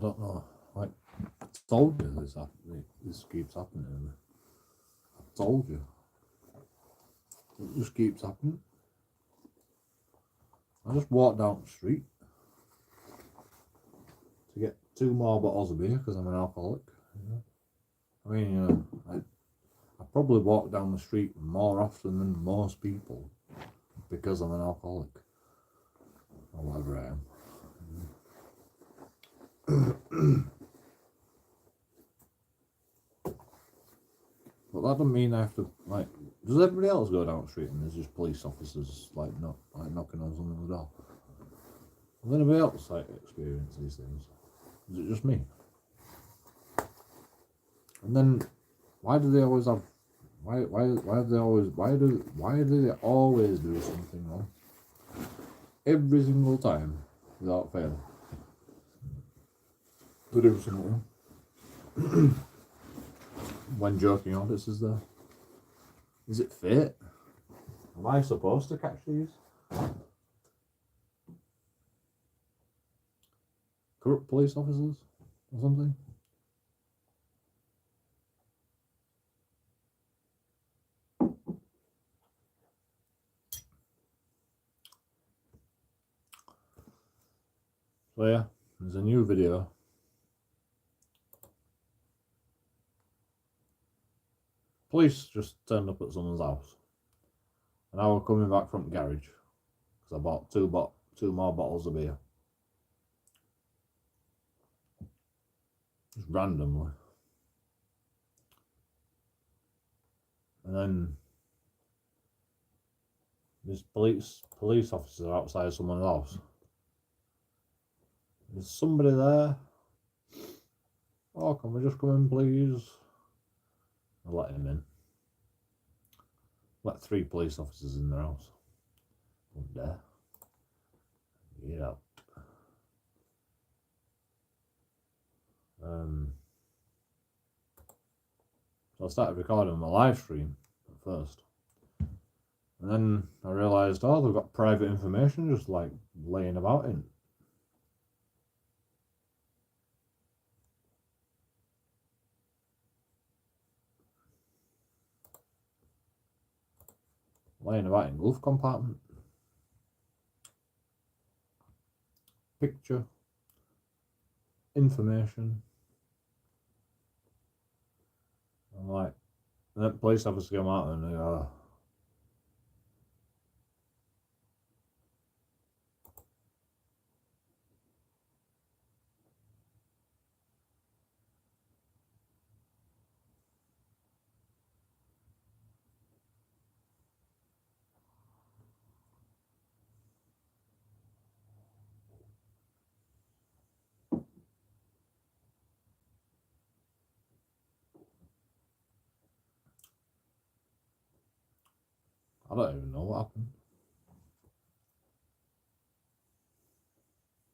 don't know. Like, I told you this keeps happening to me. I told you. It just keeps happening. I just walked down the street to get 2 more bottles of beer because I'm an alcoholic. You know? I mean, you know, I probably walk down the street more often than most people because I'm an alcoholic. Or whatever I am. But that doesn't mean I have to, like, does everybody else go down the street and there's just police officers, like knocking on someone's door? Does anybody else, like, experience these things? Is it just me? And then, why do they always have, why do they always do something wrong? Every single time, without fail. They do something wrong. When JoeKingAudits is there. Is it fate? Am I supposed to catch these? Corrupt police officers or something? So yeah, there's a new video. Police just turned up at someone's house, and I was coming back from the garage because I bought 2 more bottles of beer. Just randomly. And then this police officer outside someone's house. Is somebody there? Oh, can we just come in, please? I let him in. Let 3 police officers in their house. Wouldn't dare. Get out. So I started recording on my live stream at first. And then I realised, oh, they've got private information just like laying about in. Laying about in glove compartment. Picture. Information. I'm like, and that police officer come out and they go, I don't even know what happened.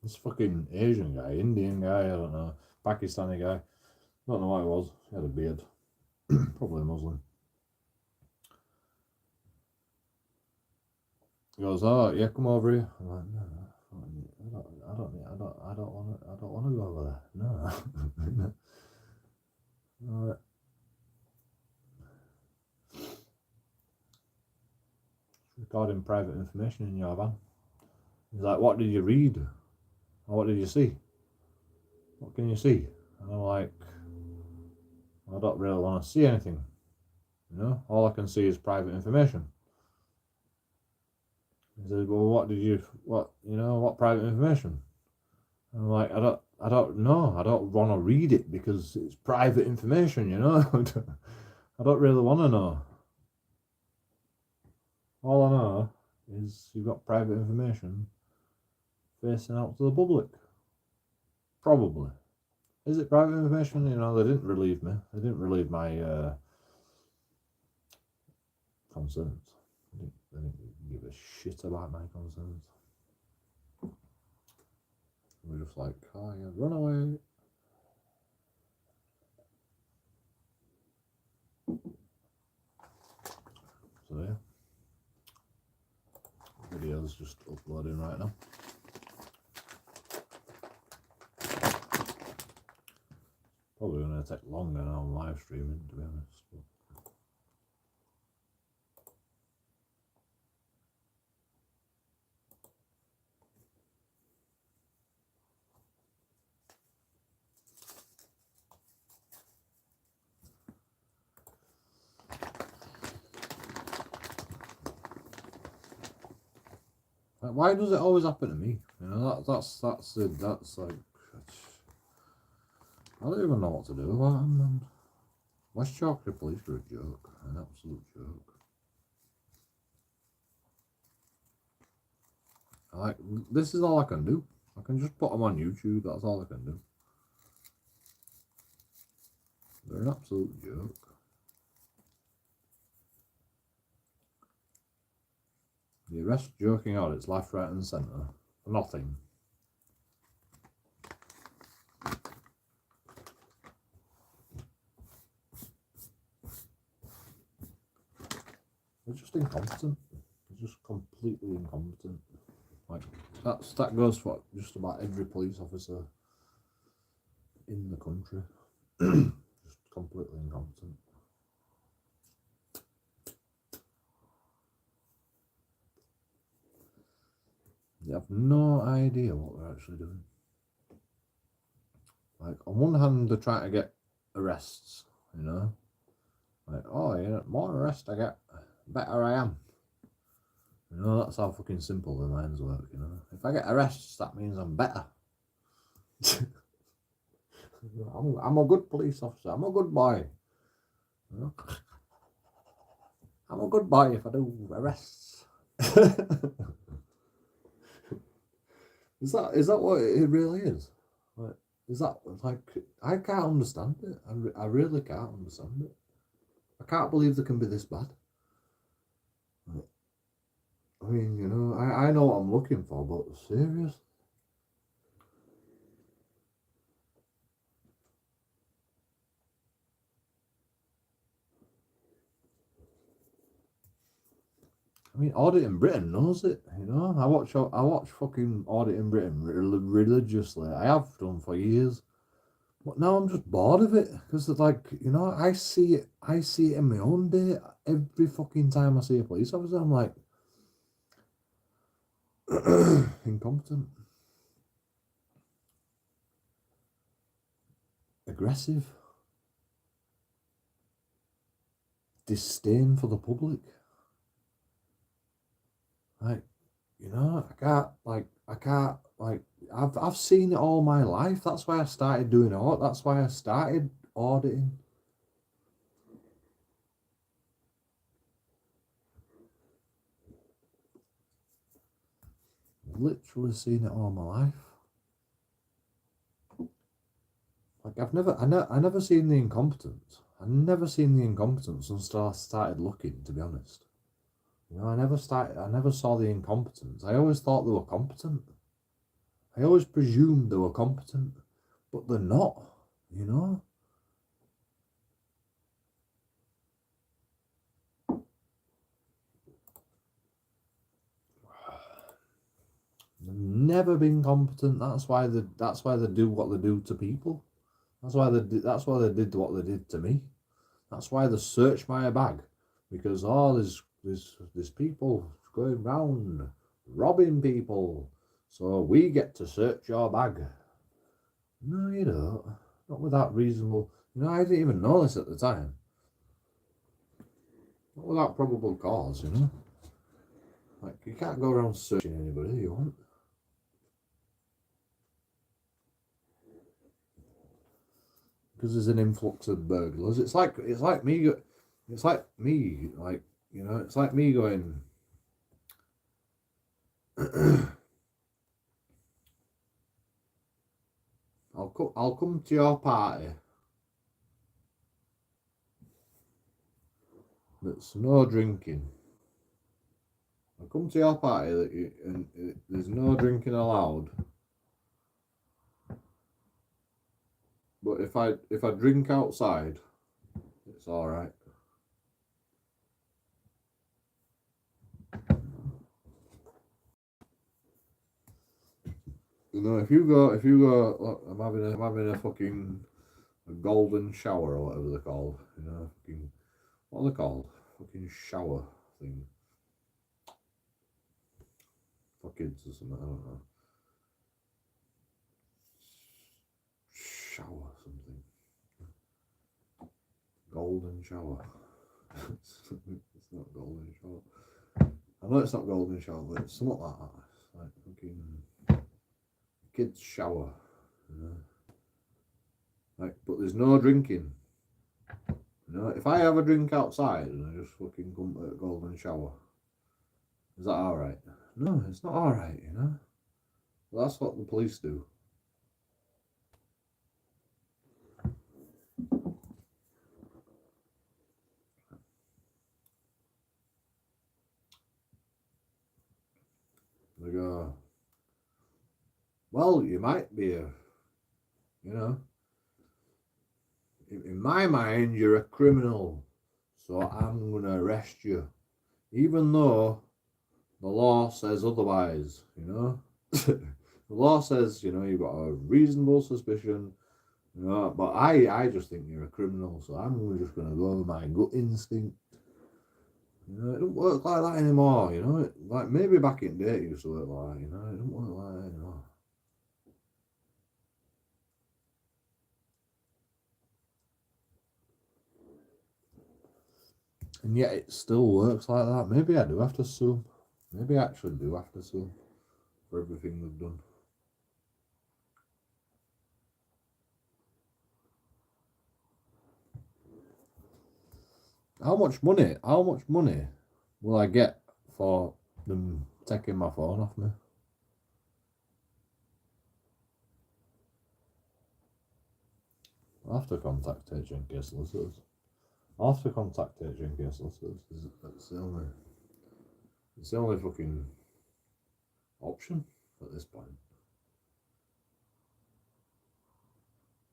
This fucking Asian guy, Indian guy, I don't know, Pakistani guy, don't know what it was, he had a beard, probably a Muslim. He goes, oh yeah, come over here. I'm like, no, I don't want to go over there. No. No. Recording private information in your van. He's like, what did you read? Or what did you see? What can you see? And I'm like, I don't really want to see anything. You know, all I can see is private information. He says, well, what private information? And I'm like, I don't know. I don't want to read it because it's private information, you know. I don't really want to know. All I know is you've got private information facing out to the public. Probably. Is it private information? You know, they didn't relieve me. They didn't relieve my concerns. They didn't give a shit about my concerns. We're just like, oh yeah, run away. So yeah. Video's just uploading right now. Probably going to take longer now on live streaming, to be honest. Like, why does it always happen to me? You know, that's like, I don't even know what to do. West Yorkshire Police are a joke, an absolute joke. Like, this is all I can do. I can just put them on YouTube. That's all I can do. They're an absolute joke. The arrest JoeKingAudits left, right, and centre for nothing. They're just incompetent. They're just completely incompetent. Like that goes for just about every police officer in the country. Just completely incompetent. They have no idea what they're actually doing. Like, on one hand, they're trying to get arrests, you know? Like, oh, yeah, more arrests I get, better I am. You know, that's how fucking simple their minds work, you know? If I get arrests, that means I'm better. I'm a good police officer. I'm a good boy. You know? I'm a good boy if I do arrests. Is that what it really is? Like, is that like, I can't understand it. I really can't understand it. I can't believe they can be this bad. I mean, you know, I know what I'm looking for, but serious. I mean, Audit in Britain knows it, you know. I watch fucking Audit in Britain religiously. I have done for years, but now I'm just bored of it because, like, you know, I see it in my own day. Every fucking time I see a police officer, I'm like, incompetent, aggressive, disdain for the public. Like, you know, I can't, I've seen it all my life. That's why I started doing audit. That's why I started auditing. Literally seen it all my life. Like, I never seen the incompetence. I never seen the incompetence until I started looking, to be honest. You know, I never saw the incompetence. I always thought they were competent. I always presumed they were competent, but they're not, you know? They've never been competent. That's why they do what they do to people. That's why they did what they did to me. That's why they searched my bag, because there's people going round robbing people, so we get to search your bag. No, you don't. Not without reasonable. You know, I didn't even know this at the time. Not without probable cause, you know. Like, you can't go around searching anybody you want. Because there's an influx of burglars. It's like me, like, you know, it's like me going, I'll come to your party. That's no drinking. I'll come to your party and there's no drinking allowed. But if I drink outside, it's all right. You know, if you go, look, I'm having a fucking a golden shower or whatever they're called. You know, fucking, what are they called? Fucking shower thing for kids or something. I don't know. Shower something. Golden shower. It's not golden shower. I know it's not golden shower, but it's something like that. It's like fucking kids shower. You know? Like, but there's no drinking. You know, if I have a drink outside and I just fucking come to a golden shower, is that alright? No, it's not alright, you know? Well, that's what the police do. They go, well, you might be a, you know, in my mind, you're a criminal, so I'm going to arrest you, even though the law says otherwise, you know. The law says, you know, you've got a reasonable suspicion, you know, but I just think you're a criminal, so I'm just going to go with my gut instinct. You know, it don't work like that anymore, you know. Like, maybe back in the day it used to work like that, you know. It don't work like that anymore. And yet it still works like that. Maybe I do have to sue. Maybe I actually do have to sue for everything they've done. How much money will I get for them taking my phone off me? I'll have to contact HNK solicitors. I'll have to contact HNK solicitors. It's the only fucking option at this point.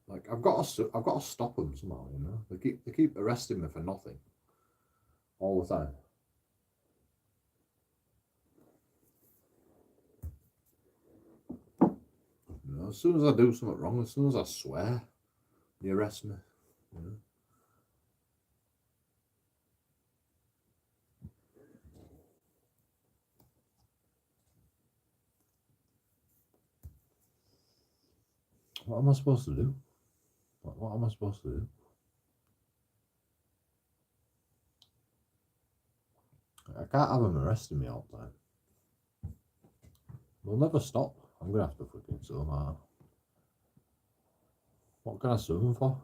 Like, I've got to stop them somehow, you know. They keep arresting me for nothing all the time. You know, as soon as I do something wrong, as soon as I swear, they arrest me. You know. What am I supposed to do? What am I supposed to do? I can't have them arresting me all the time. They'll never stop. I'm gonna have to fucking sue them. What can I sue them for?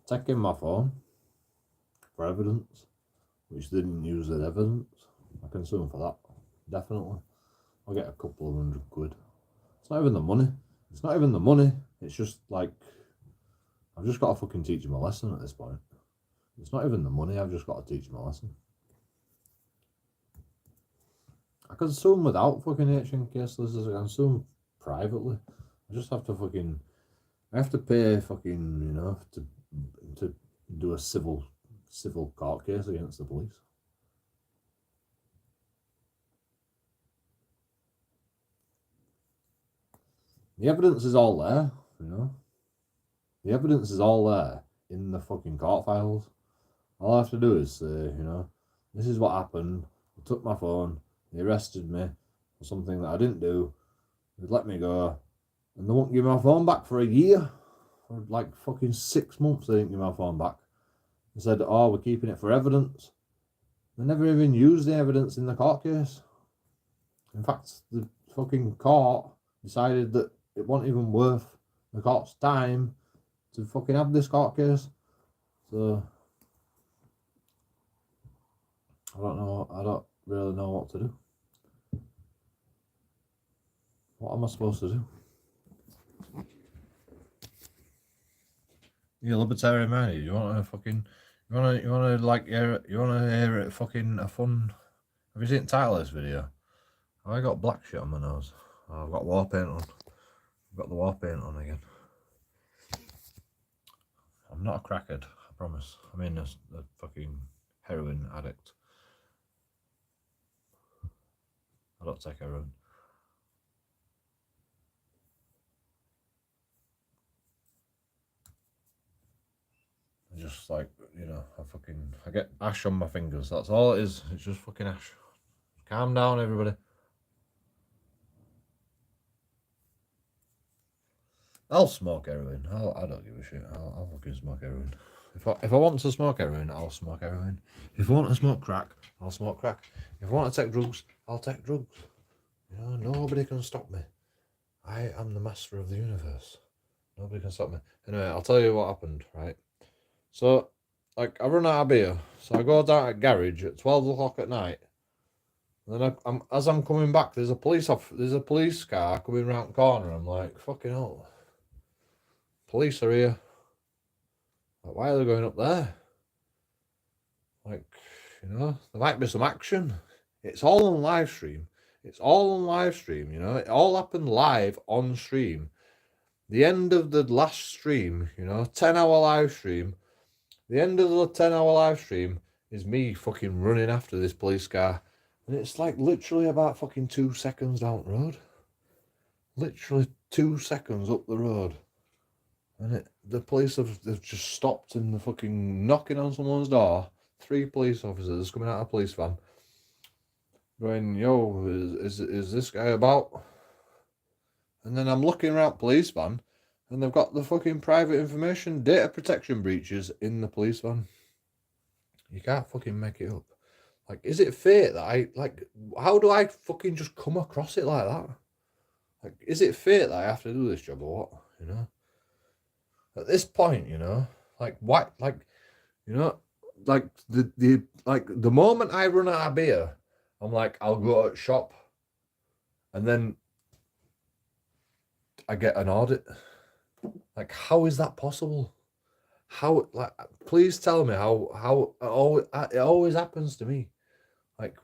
Taking my phone for evidence, which they didn't use as evidence. I can sue them for that. Definitely. I'll get a couple of £100. It's not even the money. It's not even the money. It's just like, I've just got to fucking teach them a lesson at this point. It's not even the money. I've just got to teach them a lesson. I can sue them without fucking HNK solicitors. I can sue them privately. I just have to fucking, I have to pay fucking, you know, to do a civil court case against the police. The evidence is all there, you know. The evidence is all there in the fucking court files. All I have to do is say, you know, this is what happened. They took my phone. They arrested me for something that I didn't do. They let me go. And they won't give me my phone back for a year. For like fucking 6 months they didn't give me my phone back. They said, oh, we're keeping it for evidence. They never even used the evidence in the court case. In fact, the fucking court decided that it wasn't even worth the court's time to fucking have this court case. So I don't really know what to do. What am I supposed to do? You're libertarian minded. You want to like hear it fucking a fun. Have you seen the title of this video? Have I got black shit on my nose? Oh, I've got war paint on. I've got the war paint on again. I'm not a crackhead, I promise. I mean a fucking heroin addict. I don't take heroin. just like, you know, I get ash on my fingers. That's all it is. It's just fucking ash. Calm down, everybody. I'll smoke heroin. I don't give a shit. I'll fucking smoke heroin. If I want to smoke heroin, I'll smoke heroin. If I want to smoke crack, I'll smoke crack. If I want to take drugs, I'll take drugs. You know, nobody can stop me. I am the master of the universe. Nobody can stop me. Anyway, I'll tell you what happened, right? So, like, I run out of beer. So I go down at garage at 12 o'clock at night. And then as I'm coming back, there's a police car coming round the corner. I'm like, fucking hell. Police are here. Like, why are they going up there? Like, you know, there might be some action. It's all on live stream. It's all on live stream, you know. It all happened live on stream. The end of the last stream, you know, 10-hour live stream. The end of the 10-hour live stream is me fucking running after this police car. And it's like literally about fucking 2 seconds down the road. Literally 2 seconds up the road. And the police have just stopped and they're fucking knocking on someone's door. 3 police officers coming out of a police van. Going, yo, is this guy about? And then I'm looking around police van and they've got the fucking private information data protection breaches in the police van. You can't fucking make it up. Like, is it fate that how do I fucking just come across it like that? Like, is it fate that I have to do this job or what? You know? At this point, you know, like, what, like, you know, like, the moment I run out of beer, I'm like, I'll go to shop, and then I get an audit. Like, how is that possible? How, like, please tell me how it always happens to me. Like,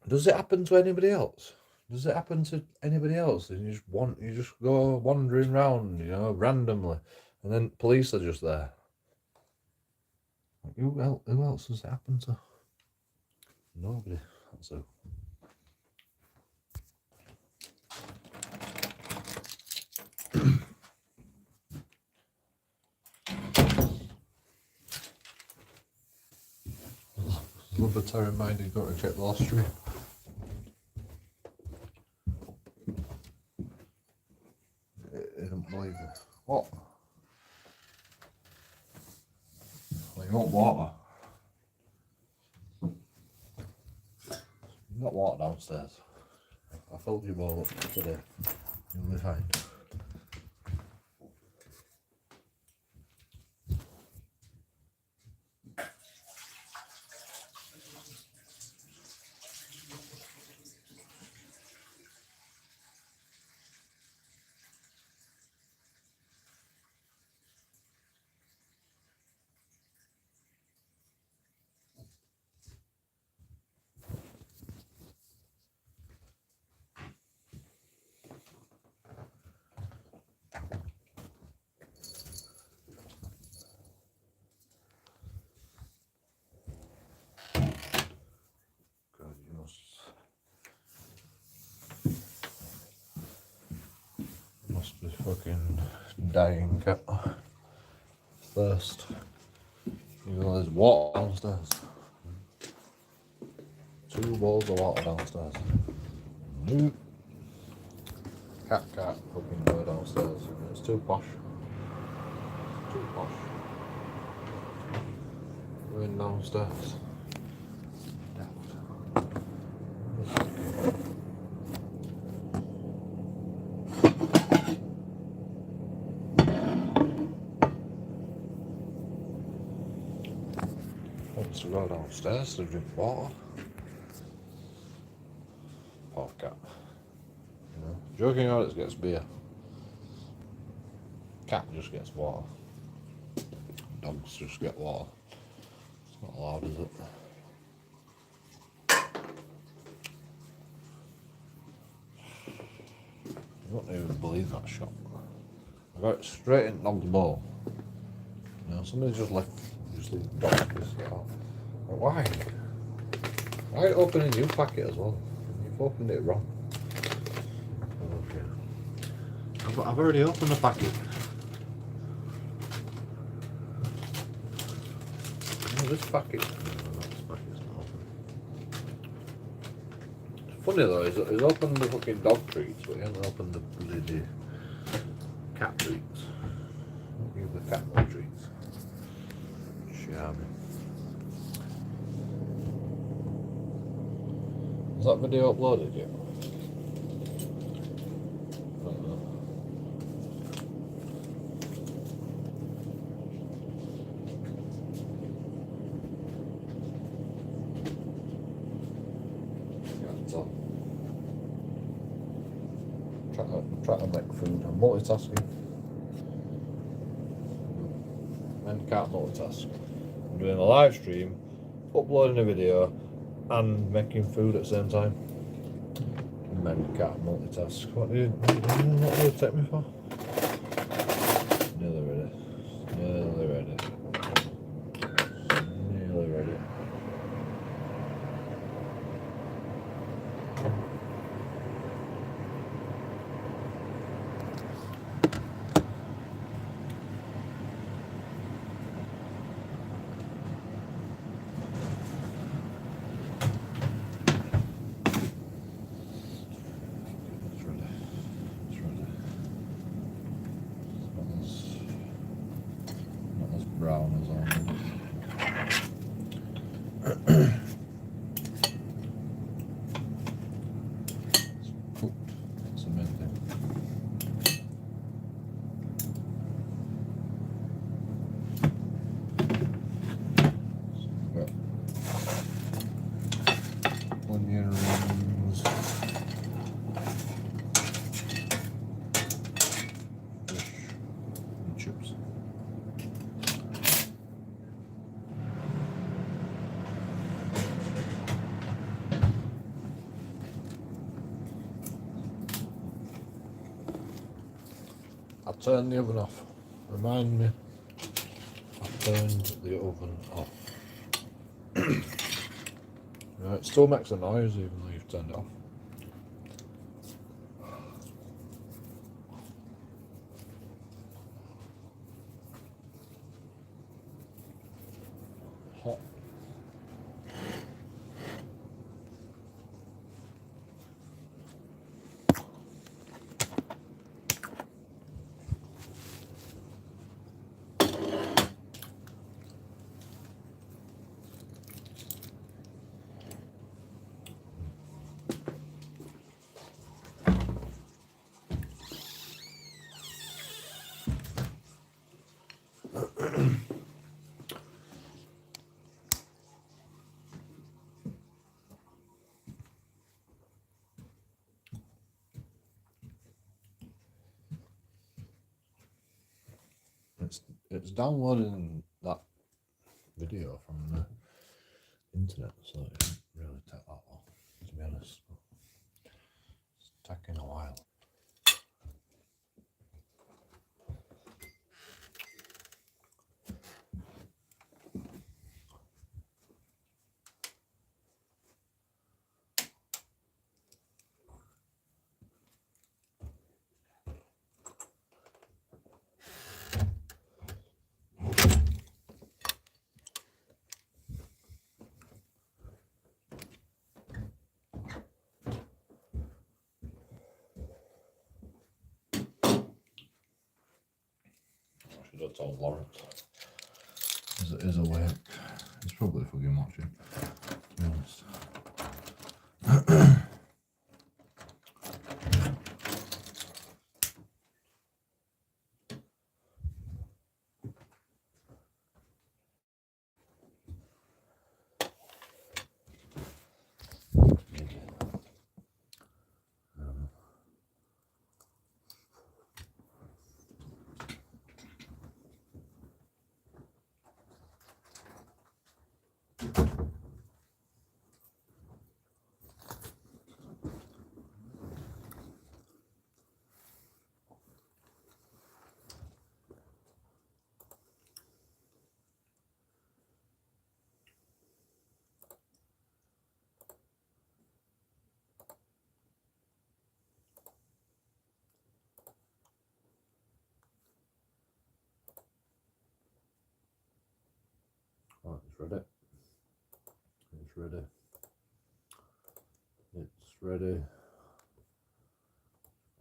does it happen to anybody else? Does it happen to anybody else? And you just go wandering around, you know, randomly, and then police are just there. Like, who else does it happen to? Nobody. That's it. Libertarian-minded, got to check the last stream. I don't believe it. What? Well, you want water? You've got water downstairs. I filled you all up today. You'll be fine. Must be fucking dying cat. Thirst. You know, there's water downstairs. 2 bowls of water downstairs. Nope. Cat can't fucking go downstairs. It's too posh. Too posh. Going downstairs. Wants to go downstairs to drink water. Poor cat. You know, JoeKingAudits gets beer. Cat just gets water. Dogs just get water. It's not allowed, is it? You won't even believe that shot. I got it straight in dog's bowl. You know, somebody just left the dog biscuit out. But why? Why open a new packet as well? You've opened it wrong. Okay. I've already opened the packet. Oh, this packet. No, this packet's not open. It's funny though, he's opened the fucking dog treats, but he hasn't opened the bloody cat treats. I'll give the cat no treats. Shabby. Is that video uploaded yet? I don't know. Try to make food. I'm multitasking. And can't multitask. I'm doing a live stream, uploading a video, and making food at the same time. Men can't multitask. What do you take me for? Nearly ready. Nearly ready. Nearly ready. Brown as almond. It's cooked. That's the main thing. So we've got onion rings, fish, and chips. I turned the oven off. Remind me, I turned the oven off. Right, it still makes a noise even though you've turned it off. Hot. It's downloading that video from the internet, so it didn't really take that long, to be honest. But it's taking a while. I should have told Lawrence. Is awake. He's probably fucking watching, to be honest. it's ready. It's ready. It's ready.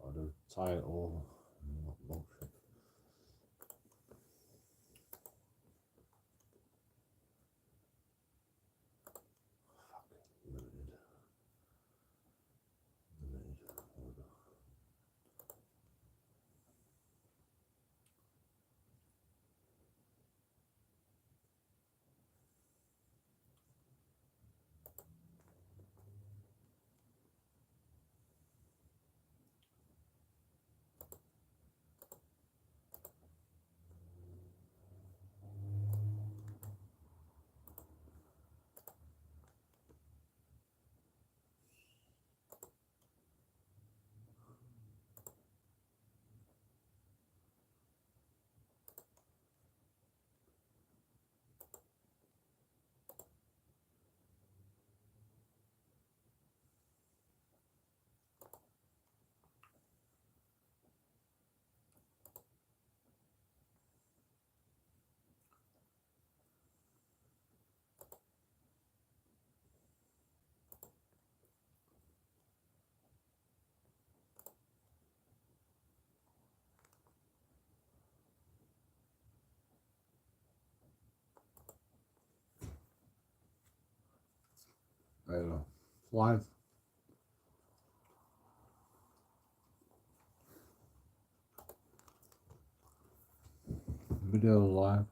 Got a title. What bullshit. There you go. Live. Video live.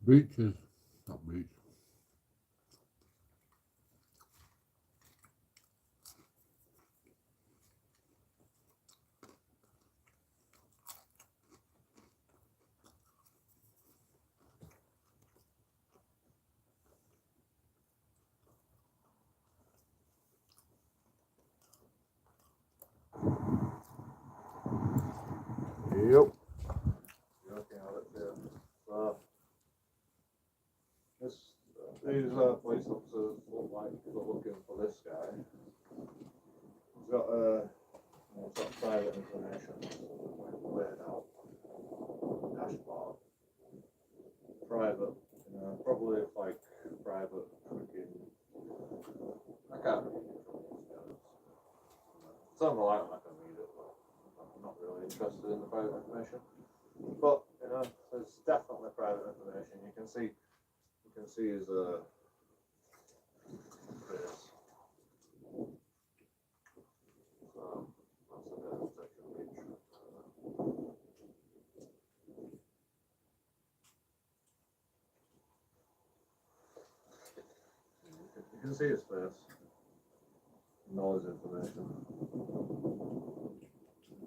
Breaches. Not breach. Yep. JoeKingAudits here. So, these police officers look like they're looking for this guy. He's got sort of private information laid out on the dashboard. Private, probably like private freaking. I can't read it from these guys. Some of like I can read it, but I'm not really interested in the private information. But there's definitely private information. You can see his face. So that's a bit of a picture. You can see his face. Knows information.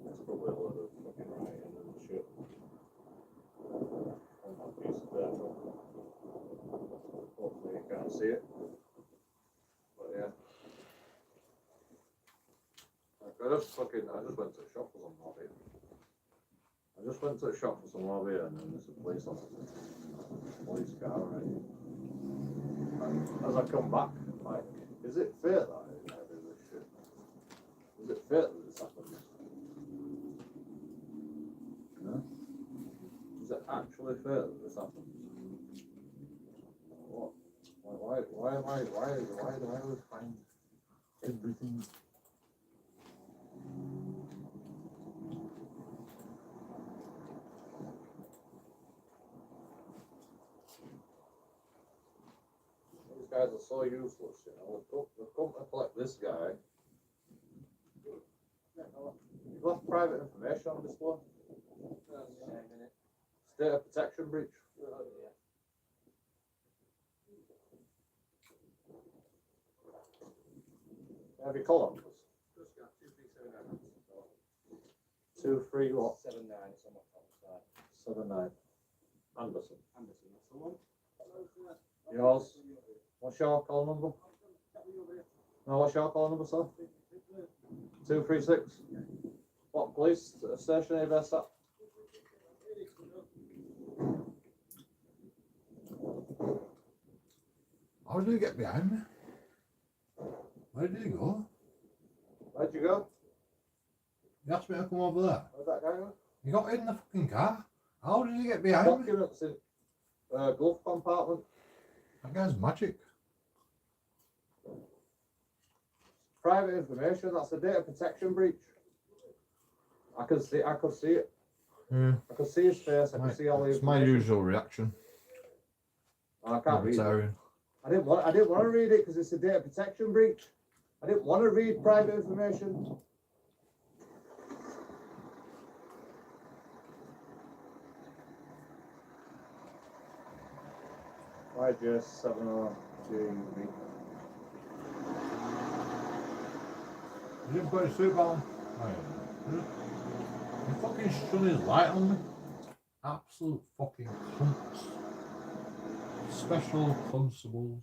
It's probably a lot of fucking writing and shit on that piece of paper. Hopefully you can't see it. But yeah. I just went to a shop for some more beer. And then there's a police car, right? And as I come back, I'm like, is it fair that I do this shit? Is it fair that this happens? Is it actually fair that this happens? What? Why do I always find everything? guys are so useless, you know. We've come to collect this guy. You've left private information on display. State of protection breach. Have you call numbers? 23 what? 79, it's on my top side. 79. Anderson. Anderson, that's the one. Yours? What's your call number? No, what's your call number, sir? 236. What police station are you based at? How did he get behind me? Where did he go? Where'd you go? He asked me to come over there. Where'd that guy go? He got in the fucking car. How did he get behind me? Documents in glove compartment. That guy's magic. Private information, that's a data protection breach. I could see it. Yeah. I could see his face, I could see all the It's my information. usual reaction. I can't read it. Libertarian. I didn't want to read it because it's a data protection breach. I didn't want to read private information. YJ70GB. You didn't put his suit on. Oh, yeah. He fucking shone his light on me. Absolute fucking cunts. Special constables.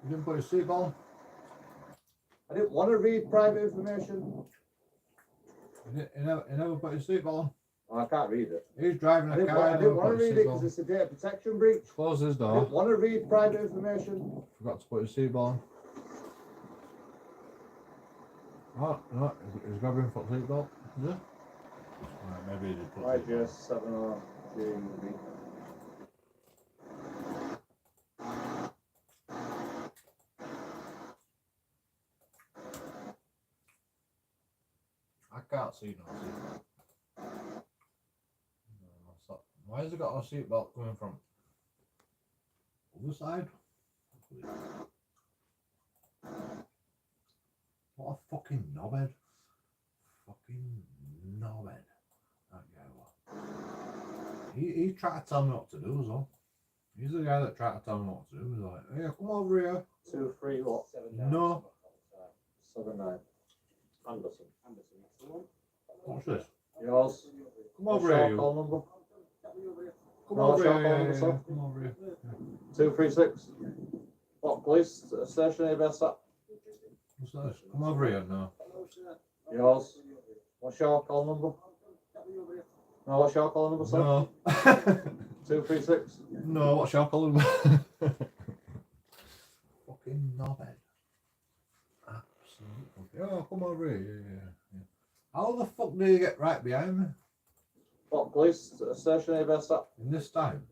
You didn't put his seatbelt on. I didn't want to read private information. He never put his seatbelt on. I can't read it. He's driving a car. I didn't want to read it because it's a data protection breach. Close his I door. didn't want to read private information. Forgot to put his seatbelt on. Oh, no, he's grabbing for the seatbelt. Is it? Right, maybe he did put YJ70GB. I can't see no seatbelt. No, stop. Why has he got a seatbelt coming from other side? What a fucking knobhead. Fucking knobhead. That guy was. He tried to tell me what to do as well. He's the guy that tried to tell me what to do. He's like, hey, come over here. 23 what? 79. No. 79. Anderson. Anderson, that's the one. What's this? Yours? Come over here, you. Call number? Come No, over shall I here. call Yeah, number, yeah, sir? yeah. Come over here. 236. What police station are you based at? What's this? Come over here now. Yours? What's your call number? No, what's your call number, sir? No. 236. No, what's your colour? Fucking knobhead. Absolutely. Oh, come over here. Yeah. How the fuck did you get right behind me? What police station are you based at? In this time?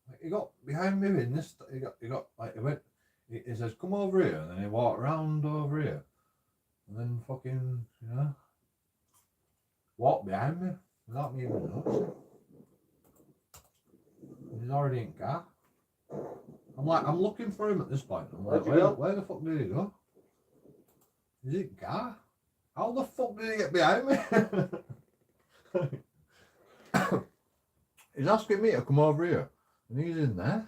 Like, he got behind me in this. He got like he went. He says, "Come over here," and then he walked round over here, and then fucking walked behind me without me even noticing. He's already in car. I'm looking for him at this point. I'm like, where the fuck did he go? Is it car? How the fuck did he get behind me? He's asking me to come over here, and he's in there.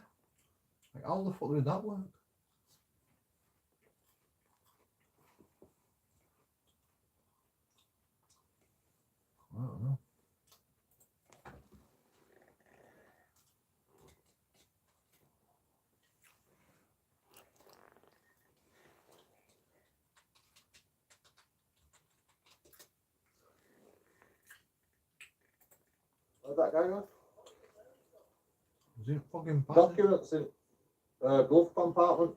Like, how the fuck did that work? I don't know. Where'd that guy go? Is it fucking passing? Documents in glove compartment.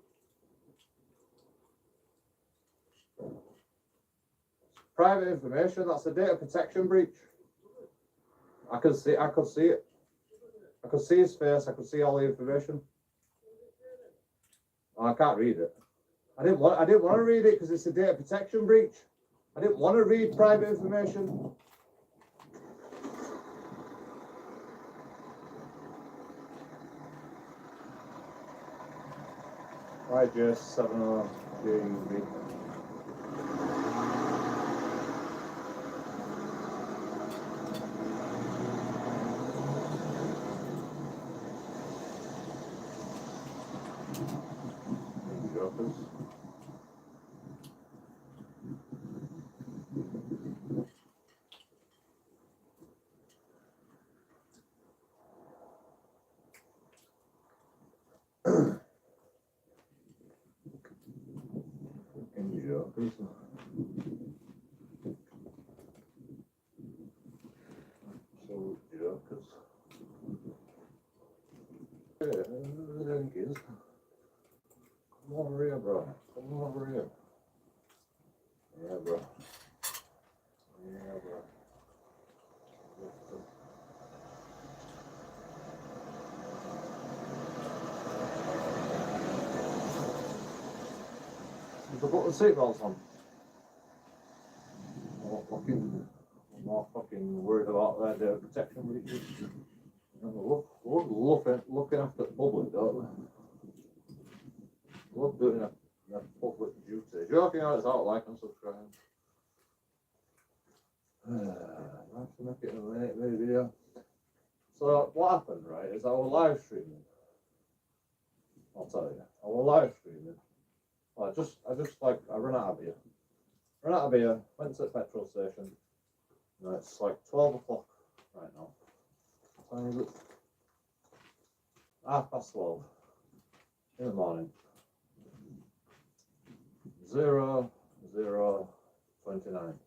Private information, that's a data protection breach. I could see it. I could see his face, I could see all the information. I can't read it. I didn't want to read it because it's a data protection breach. I didn't want to read private information. YJ70JUV. Jokers. Jokers. Absolute jokers. Yankees. Come over here, bro. Come over here. Yeah, bro. Yeah, bro. Did they put the seatbelts on? I'm more fucking worried about their protection breaches. Looking after the public, don't they? Love doing a public duty. JoeKingAudits out, like and subscribe. Nice to make it a late video. So what happened, right, is I was live streaming. I'll tell you. I was live streaming. I ran out of beer. Went to the petrol station. No, it's like 12 o'clock right now. What time is it? 12:30 in the morning. 00:29.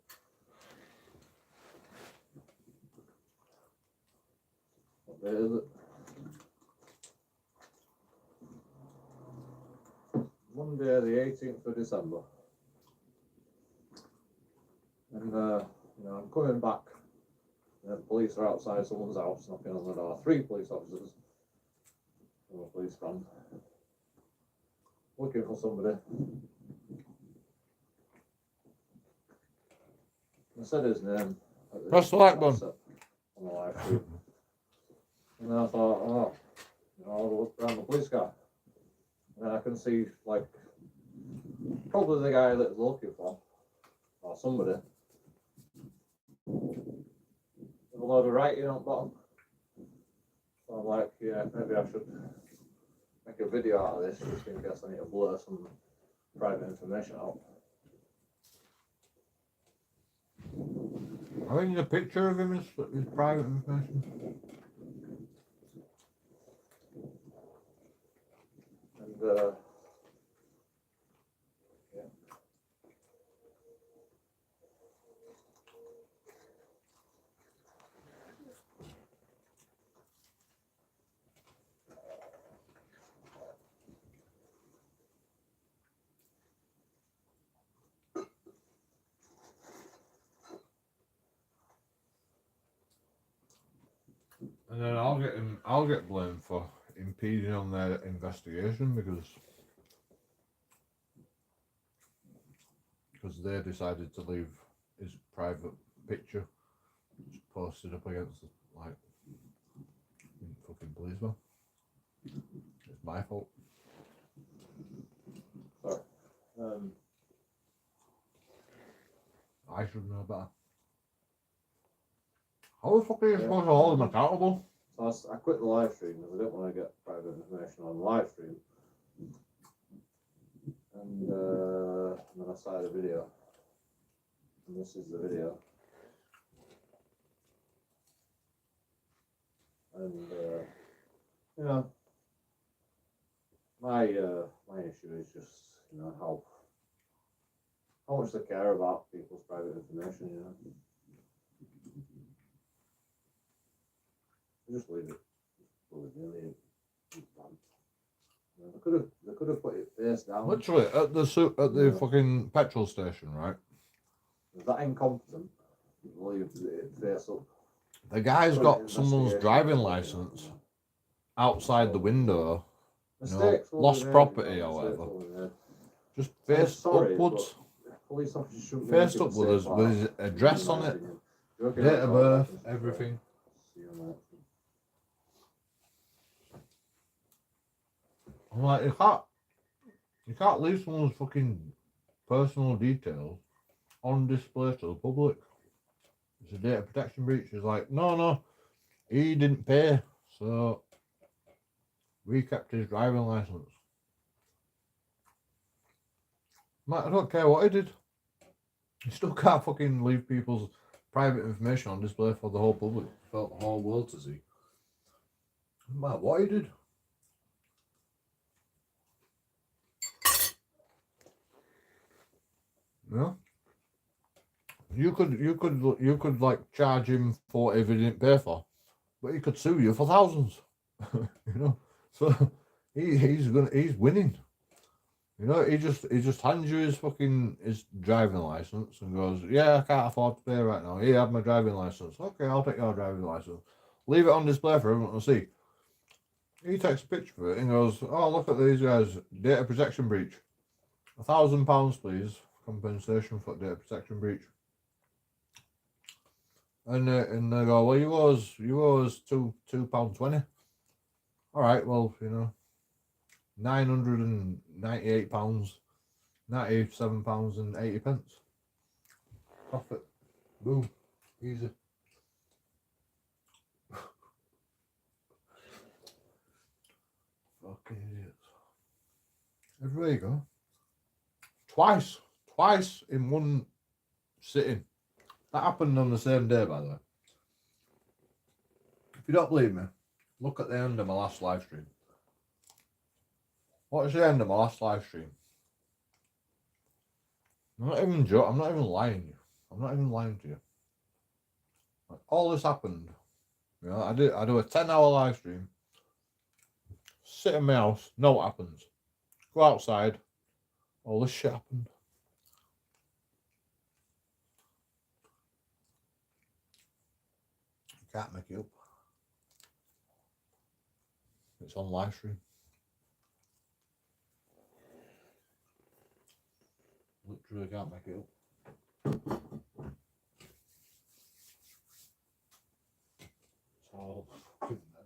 What day is it? Monday, the 18th of December. And I'm coming back. The police are outside someone's house knocking on the door. 3 police officers from a police van looking for somebody. I said his name. Press the like button. On the live stream. And then I thought, I'll look around the police car. And then I can see, like, probably the guy that was looking for, or somebody. With a load of writing on the bottom. So I'm like, yeah, maybe I should make a video out of this just in case I need to blur some private information out. I think the picture of him is private information. And yeah. And then I'll get blamed for impeding on their investigation because they decided to leave his private picture just posted up against like fucking policeman. It's my fault. Sorry. I should know better. How the fuck are you supposed to hold him accountable? So I quit the live stream because I didn't want to get private information on the live stream. And then I started a video. And this is the video. And my issue is just how much they care about people's private information, Just leave it. They could have put it face down. Literally at the fucking petrol station, right? Is that incompetent? Leave it face up. The guy's got someone's driving license outside the window. Lost property or whatever. Just face upwards. Police officers shouldn't be Faced making up the with same us part, with his address in my on it, opinion. Joking date outside of birth, happens, everything. see you later. I'm like, you can't leave someone's fucking personal details on display to the public. It's a data protection breach. He's like, no, he didn't pay, so we kept his driving license. I'm like, I don't care what he did. You still can't fucking leave people's private information on display for the whole public, for the whole world to see. I'm like, what he did? Yeah. You could like charge him for if he didn't pay for, but he could sue you for thousands. You know, so he's winning. You know, he just hands you his driving license and goes, yeah, I can't afford to pay right now. Here, have my driving license. Okay, I'll take your driving license. Leave it on display for everyone to see. He takes a picture of it and goes, oh, look at these guys, data protection breach. £1,000, please, compensation for data protection breach. And they go, well, you owe us £2.20. All right, well, you know, £998, £97.80. Profit. Boom. Easy. Fucking idiots. There you go. Twice in one sitting. That happened on the same day, by the way. If you don't believe me, look at the end of my last live stream. What's the end of my last live stream? I'm not even joking. I'm not even lying to you. I'm not even lying to you. Like, all this happened. You know, I do a 10-hour live stream. Sit in my house. Know what happens. Go outside. All this shit happened. You can't make it up. It's on live stream. Literally can't make it up. It's all fucking there.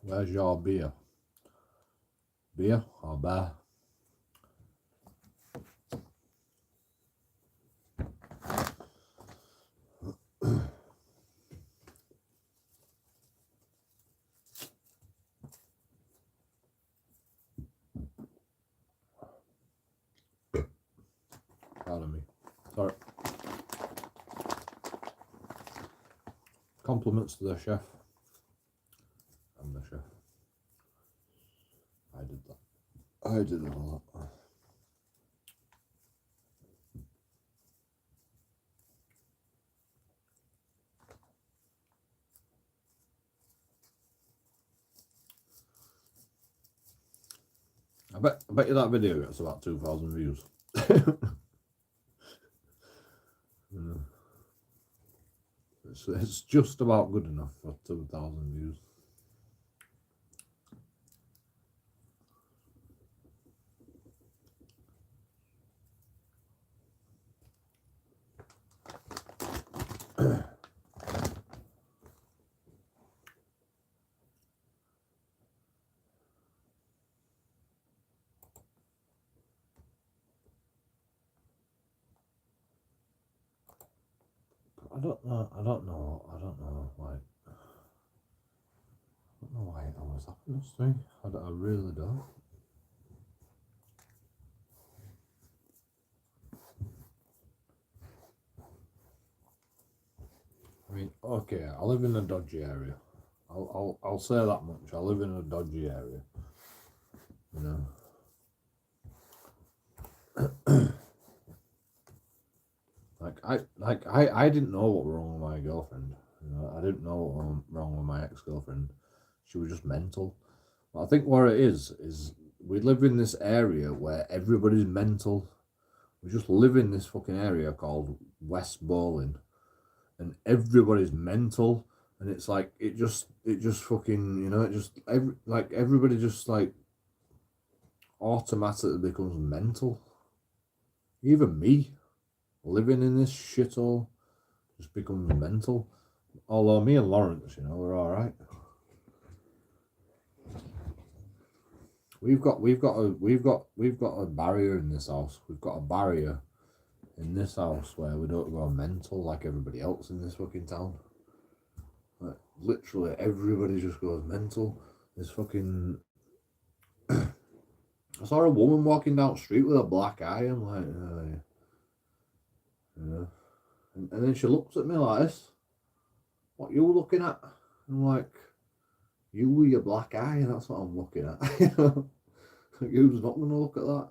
Where's your beer? Beer or bear? Pardon me. Sorry. Compliments to the chef. I'm the chef. I did that. I did all that. I bet you that video gets about 2,000 views. Yeah. It's just about good enough for 2,000 views. I don't know why it always happens to me. I really don't. I mean, okay, I live in a dodgy area. I'll say that much. I live in a dodgy area. You know. I didn't know what was wrong with my girlfriend. You know, I didn't know what was wrong with my ex-girlfriend. She was just mental. But I think what it is we live in this area where everybody's mental. We just live in this fucking area called West Bowling, and everybody's mental. And it's like it just fucking, you know, it just everybody just like automatically becomes mental. Even me, living in this shithole, just becomes mental. Although me and Lawrence, you know, we're all right. We've got a barrier in this house. We've got a barrier in this house where we don't go mental like everybody else in this fucking town. Like literally everybody just goes mental. There's fucking I saw a woman walking down the street with a black eye. I'm like, you know, and then she looks at me like this. What you looking at? I'm like, you with your black eye. That's what I'm looking at. You know, who's not gonna look at that?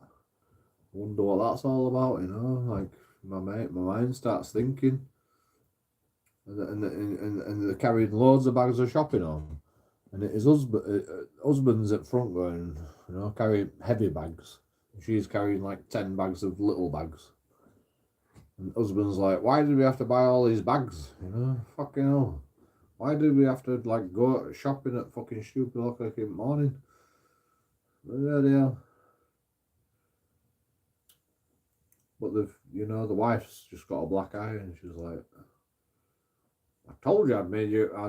Wonder what that's all about. You know, like my mind starts thinking, and they're carrying loads of bags of shopping on, and his husband's at front going, you know, carrying heavy bags. She's carrying like 10 bags of little bags. And husband's like, why did we have to buy all these bags? You know, fucking hell. Why did we have to like go shopping at fucking stupid o'clock in the morning? Yeah. But the wife's just got a black eye, and she's like, I told you I'd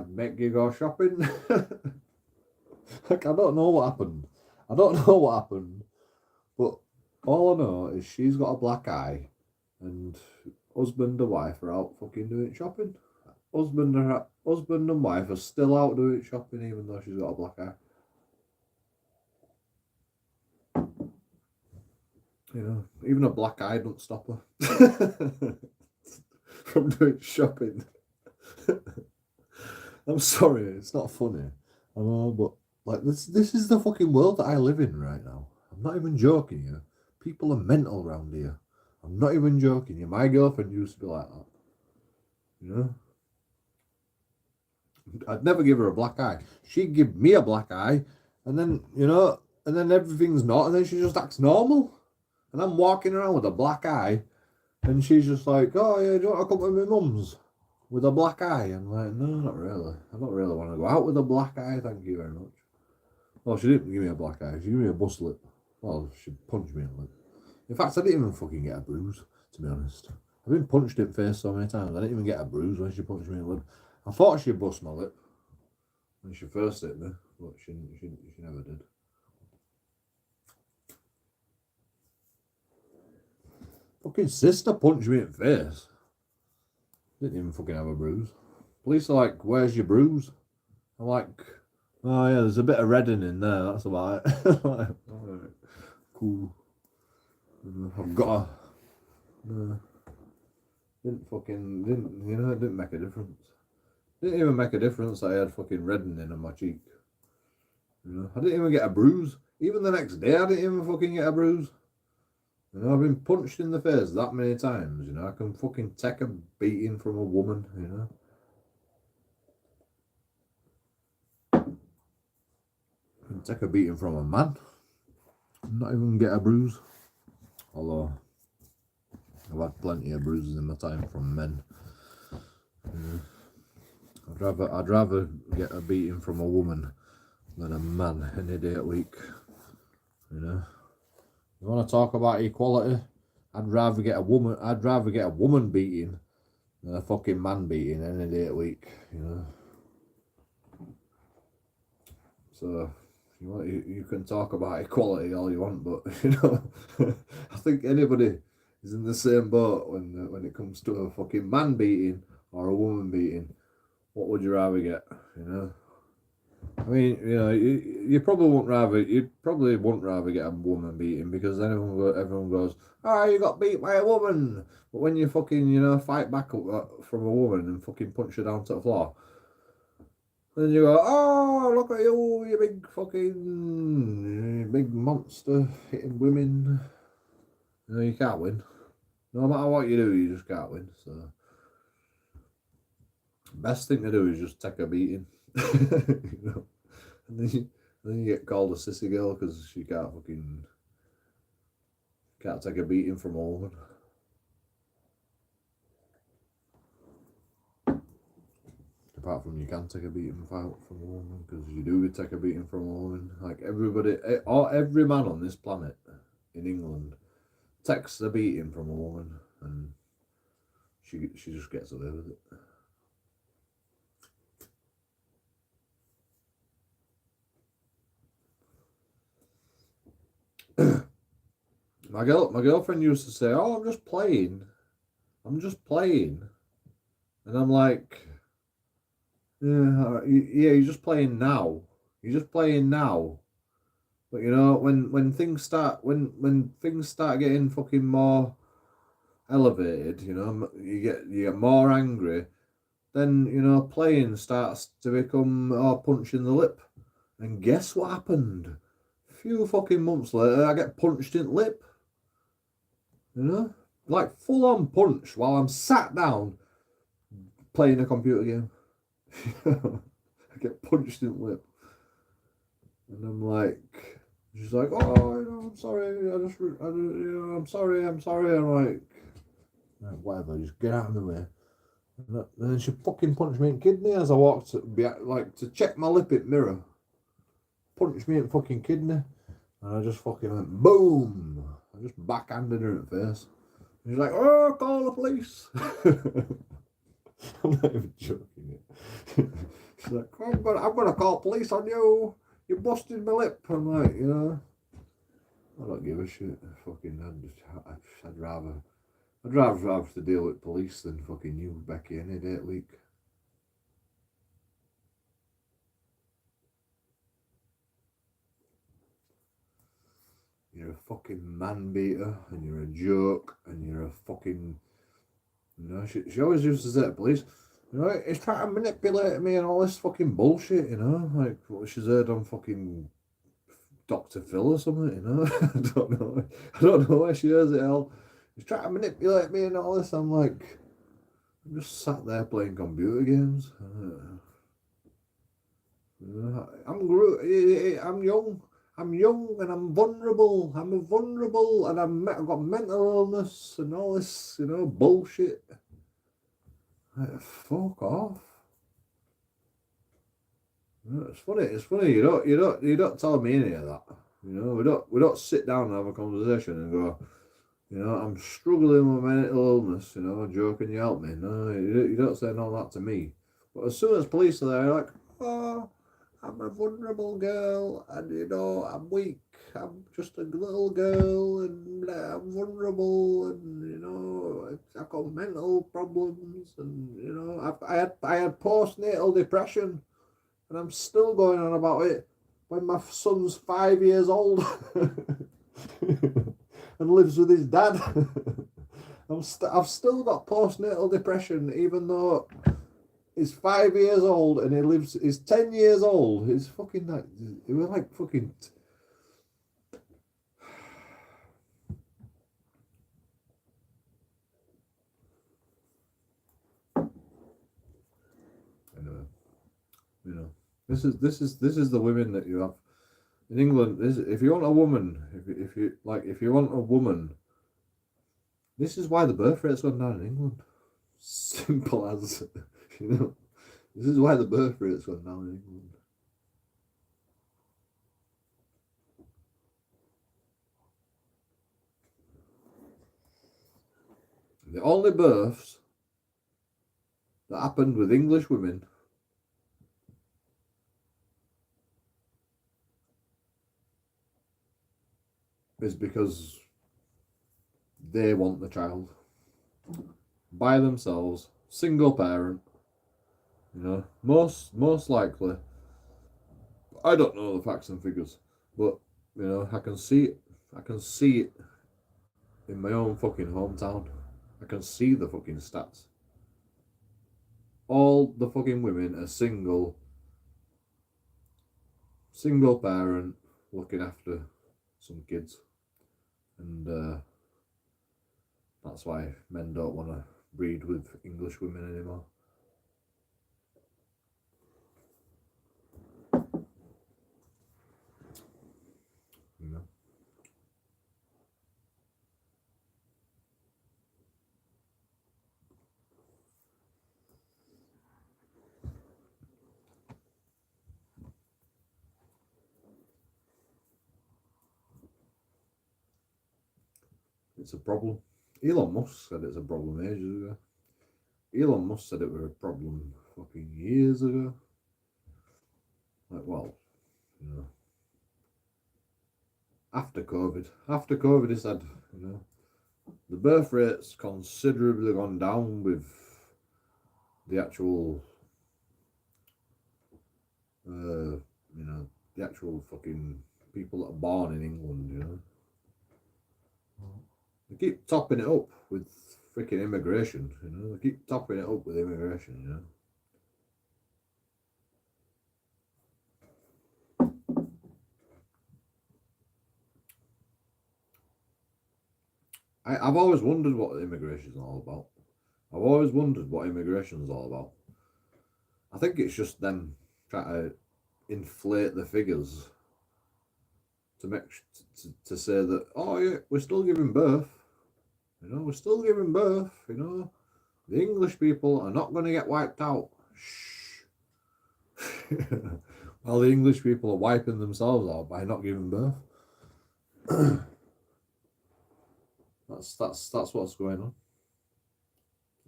make you go shopping. Like, I don't know what happened. But all I know is she's got a black eye, and husband and wife are out fucking doing shopping. Husband and wife are still out doing shopping even though she's got a black eye. You know, even a black eye don't stop her from doing shopping. I'm sorry, it's not funny. I know, but like this is the fucking world that I live in right now. I'm not even joking you. People are mental around here. I'm not even joking you. My girlfriend used to be like that. You know? I'd never give her a black eye. She'd give me a black eye, and then, you know, and then everything's not, and then she just acts normal. And I'm walking around with a black eye, and she's just like, oh yeah, do you want to come with my mum's? With a black eye? I'm like, no, not really. I don't really want to go out with a black eye, thank you very much. Well, she didn't give me a black eye, she gave me a bus lip. Well, she punched me in the lip. In fact, I didn't even fucking get a bruise, to be honest. I've been punched in the face so many times, I didn't even get a bruise when she punched me in the lip. I thought she'd bust my lip when she first hit me, but she never did. Fucking sister punched me in the face. Didn't even fucking have a bruise. Police are like, where's your bruise? I'm like, oh yeah, there's a bit of redding in there, that's about it. Like, alright, cool. I've got a... it didn't make a difference. Didn't even make a difference that I had fucking reddening on my cheek. You know, I didn't even get a bruise. Even the next day, I didn't even fucking get a bruise. You know, I've been punched in the face that many times, you know, I can fucking take a beating from a woman, you know. I can take a beating from a man, not even get a bruise. Although, I've had plenty of bruises in my time from men. I'd rather get a beating from a woman than a man any day a week, you know. You want to talk about equality? I'd rather get a woman beating than a fucking man beating any day a week, you know. So you can talk about equality all you want, but you know, I think anybody is in the same boat when it comes to a fucking man beating or a woman beating. What would you rather get? You know. I mean, you know, you probably wouldn't rather get a woman beating because everyone goes, oh, you got beat by a woman. But when you fucking, you know, fight back from a woman and fucking punch her down to the floor, then you go, oh, look at you big fucking big monster hitting women. You know, you can't win. No matter what you do, you just can't win. So, best thing to do is just take a beating. You know? And then you get called a sissy girl because she can't take a beating from a woman. Apart from you can take a beating from a woman, because you do take a beating from a woman. Like every man on this planet in England takes a beating from a woman, and she just gets away with it. My girlfriend used to say, "Oh, I'm just playing," and I'm like, "Yeah, you're just playing now. You're just playing now." But you know, when things start getting fucking more elevated, you know, you get more angry. Then you know, playing starts to become punch in the lip. And guess what happened? A few fucking months later, I get punched in the lip. You know, like full on punch while I'm sat down playing a computer game. I get punched in the lip, and I'm like, she's like, "Oh, you know, I'm sorry. I'm sorry. I'm sorry." I'm like, whatever, just get out of the way. And then she fucking punched me in kidney as I walked to check my lip in mirror. Punched me in fucking kidney, and I just fucking went boom. I just backhanded her in the face. And she's like, "Oh, call the police." I'm not even joking it. She's like, I'm gonna call police on you. You busted my lip. I'm like, you know, I don't give a shit. Fucking, I'd rather have to deal with police than fucking you, Becky, any day of the week. You're a fucking man beater, and you're a joke, and you're a fucking. You know, she always used to say to police, you know, he's trying to manipulate me and all this fucking bullshit, you know, like what she's heard on fucking Dr. Phil or something, you know. I don't know where she hears it all. He's trying to manipulate me and all this. I'm like, I'm just sat there playing computer games. I'm young. I'm young and I'm vulnerable. I'm vulnerable and I've got mental illness and all this, you know, bullshit. Like, fuck off. It's funny. It's funny. You don't tell me any of that. You know, we don't sit down and have a conversation and go, you know, I'm struggling with mental illness. You know, Joe, can you help me? No, you don't say none of that to me. But as soon as police are there, you're like, oh, I'm a vulnerable girl, and you know, I'm weak. I'm just a little girl, and I'm vulnerable, and you know, I've got mental problems, and you know, I had postnatal depression, and I'm still going on about it when my son's 5 years old and lives with his dad. I've still got postnatal depression, even though he's 5 years old and he's 10 years old. He's fucking like, he was like fucking. Anyway, you know, this is the women that you have in England. If you want a woman, if you want a woman, this is why the birth rate's gone down in England. Simple as, you know. This is why the birth rate's gone down in England. The only births that happened with English women is because they want the child by themselves, single parent. You know, most likely. I don't know the facts and figures, but you know, I can see it. I can see it in my own fucking hometown. I can see the fucking stats. All the fucking women are single parent, looking after some kids, and That's why men don't want to breed with English women anymore. You know? It's a problem. Elon Musk said it's a problem ages ago. Elon Musk said it was a problem fucking years ago. Like, well, you know, after COVID, he said, you know, the birth rate's considerably gone down with the actual, you know, the actual fucking people that are born in England, you know. They keep topping it up with freaking immigration, you know. They keep topping it up with immigration, you know. I've always wondered what immigration's all about. I've always wondered what immigration's all about. I think it's just them trying to inflate the figures to make to say that, oh yeah, we're still giving birth. You know, we're still giving birth. You know, the English people are not going to get wiped out. Shh. While the English people are wiping themselves out by not giving birth. That's what's going on.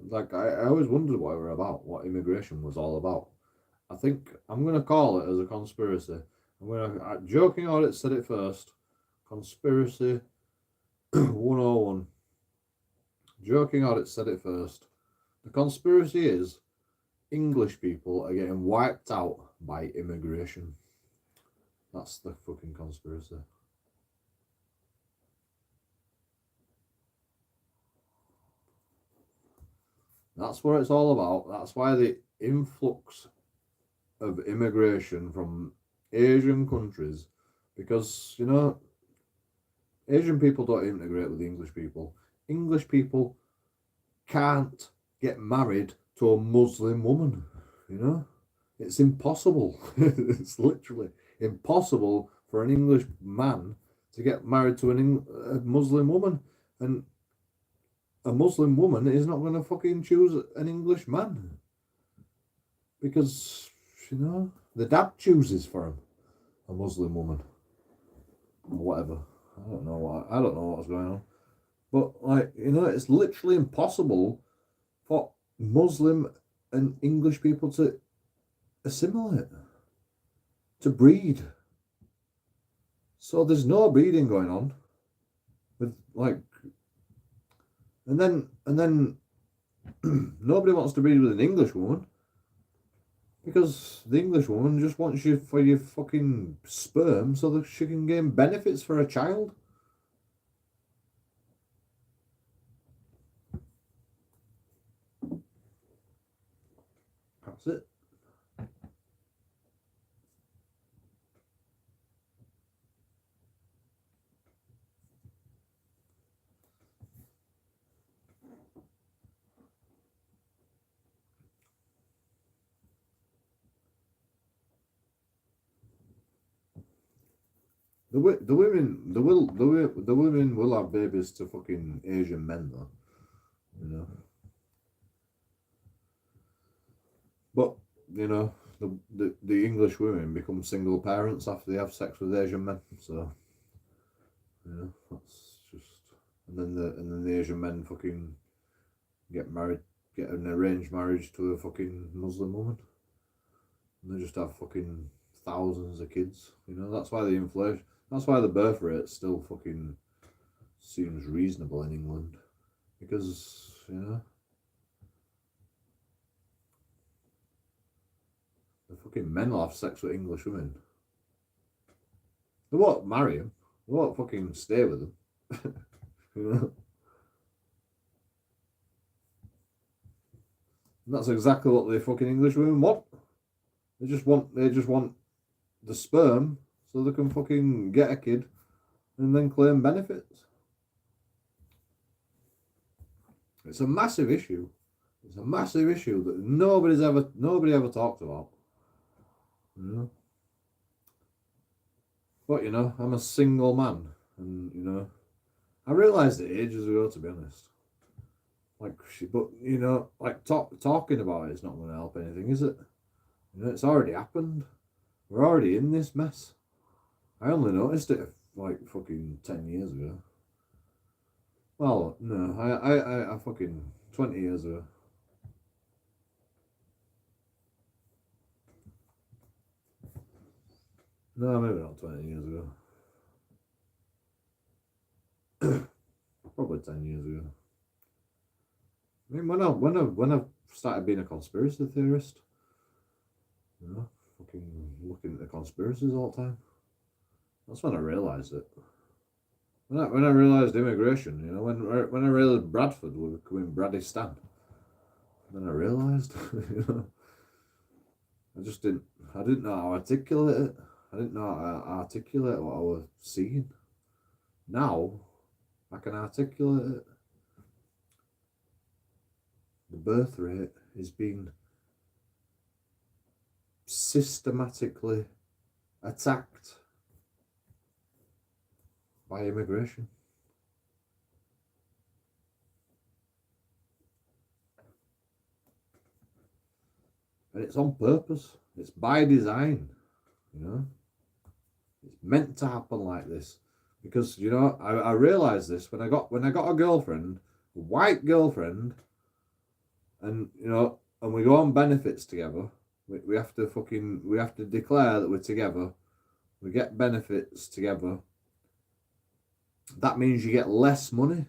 Like I always wondered what we were about, what immigration was all about. I think I'm gonna call it as a conspiracy. JoeKingAudits said it first. Conspiracy 101. JoeKingAudits said it first. The conspiracy is English people are getting wiped out by immigration. That's the fucking conspiracy. That's what it's all about. That's why the influx of immigration from Asian countries, because, you know, Asian people don't integrate with English people. English people can't get married to a Muslim woman, you know? It's impossible. It's literally impossible for an English man to get married to a Muslim woman. And a Muslim woman is not going to fucking choose an English man. Because, you know, the dad chooses for him, a Muslim woman. Or whatever. I don't know what's going on. But, like, you know, it's literally impossible for Muslim and English people to assimilate, to breed. So there's no breeding going on. With, like, and then nobody wants to breed with an English woman, because the English woman just wants you for your fucking sperm so that she can gain benefits for a child. That's it. The women will have babies to fucking Asian men though, you know. But you know, the English women become single parents after they have sex with Asian men. So you know, that's just and then the Asian men fucking get married, get an arranged marriage to a fucking Muslim woman, and they just have fucking thousands of kids. You know, that's why the inflation. That's why the birth rate still fucking seems reasonable in England, because you know the fucking men will have sex with English women. They won't marry them. They won't fucking stay with them. You know. And that's exactly what the fucking English women want. They just want the sperm so they can fucking get a kid and then claim benefits. It's a massive issue. It's a massive issue that nobody ever talks about. You know? But you know, I'm a single man, and you know, I realised it ages ago, to be honest. Like, but you know, like talking about it's not going to help anything, is it? You know, it's already happened. We're already in this mess. I only noticed it like fucking 10 years ago. Well, no, I fucking 20 years ago. No, maybe not 20 years ago. Probably 10 years ago. I mean, when I started being a conspiracy theorist, you know, fucking looking at the conspiracies all the time. That's when I realised it. When I realised immigration, you know, when I realised Bradford was becoming Bradistan, then I realised, you know, I didn't know how to articulate it. I didn't know how to articulate what I was seeing. Now, I can articulate it. The birth rate is being systematically attacked by immigration. And it's on purpose. It's by design, you know. It's meant to happen like this. Because, you know, I realised this when I got a girlfriend, a white girlfriend, and you know, and we go on benefits together. We have to declare that we're together. We get benefits together. That means you get less money.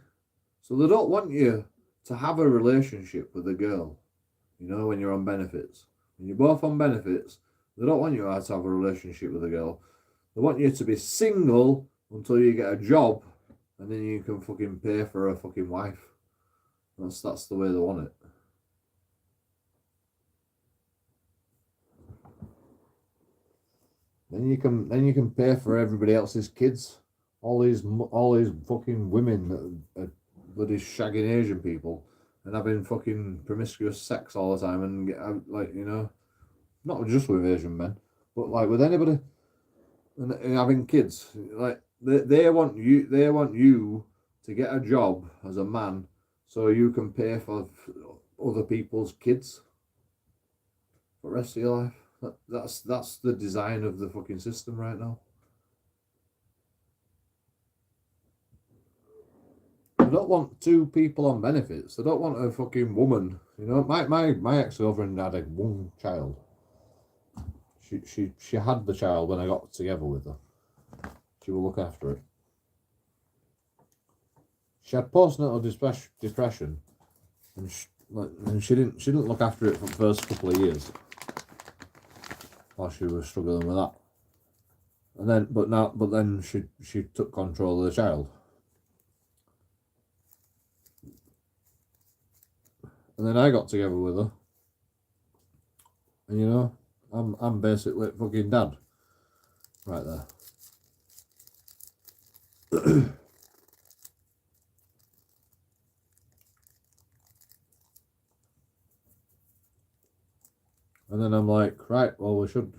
So they don't want you to have a relationship with a girl, you know, when you're on benefits. When you're both on benefits, they don't want you to have a relationship with a girl. They want you to be single until you get a job, and then you can fucking pay for a fucking wife. That's the way they want it. Then you can pay for everybody else's kids. All these fucking women that are bloody shagging Asian people and having fucking promiscuous sex all the time, and like, you know, not just with Asian men, but like with anybody, and having kids. Like they want you to get a job as a man so you can pay for other people's kids for the rest of your life. That's the design of the fucking system right now. They don't want two people on benefits. They don't want a fucking woman. You know, my ex-girlfriend had one child. She had the child when I got together with her. She will look after it. She had postnatal depression, and she didn't look after it for the first couple of years while she was struggling with that. And then, but then she took control of the child. And then I got together with her, and you know, I'm basically fucking dad, right there. And then I'm like, right, well, we should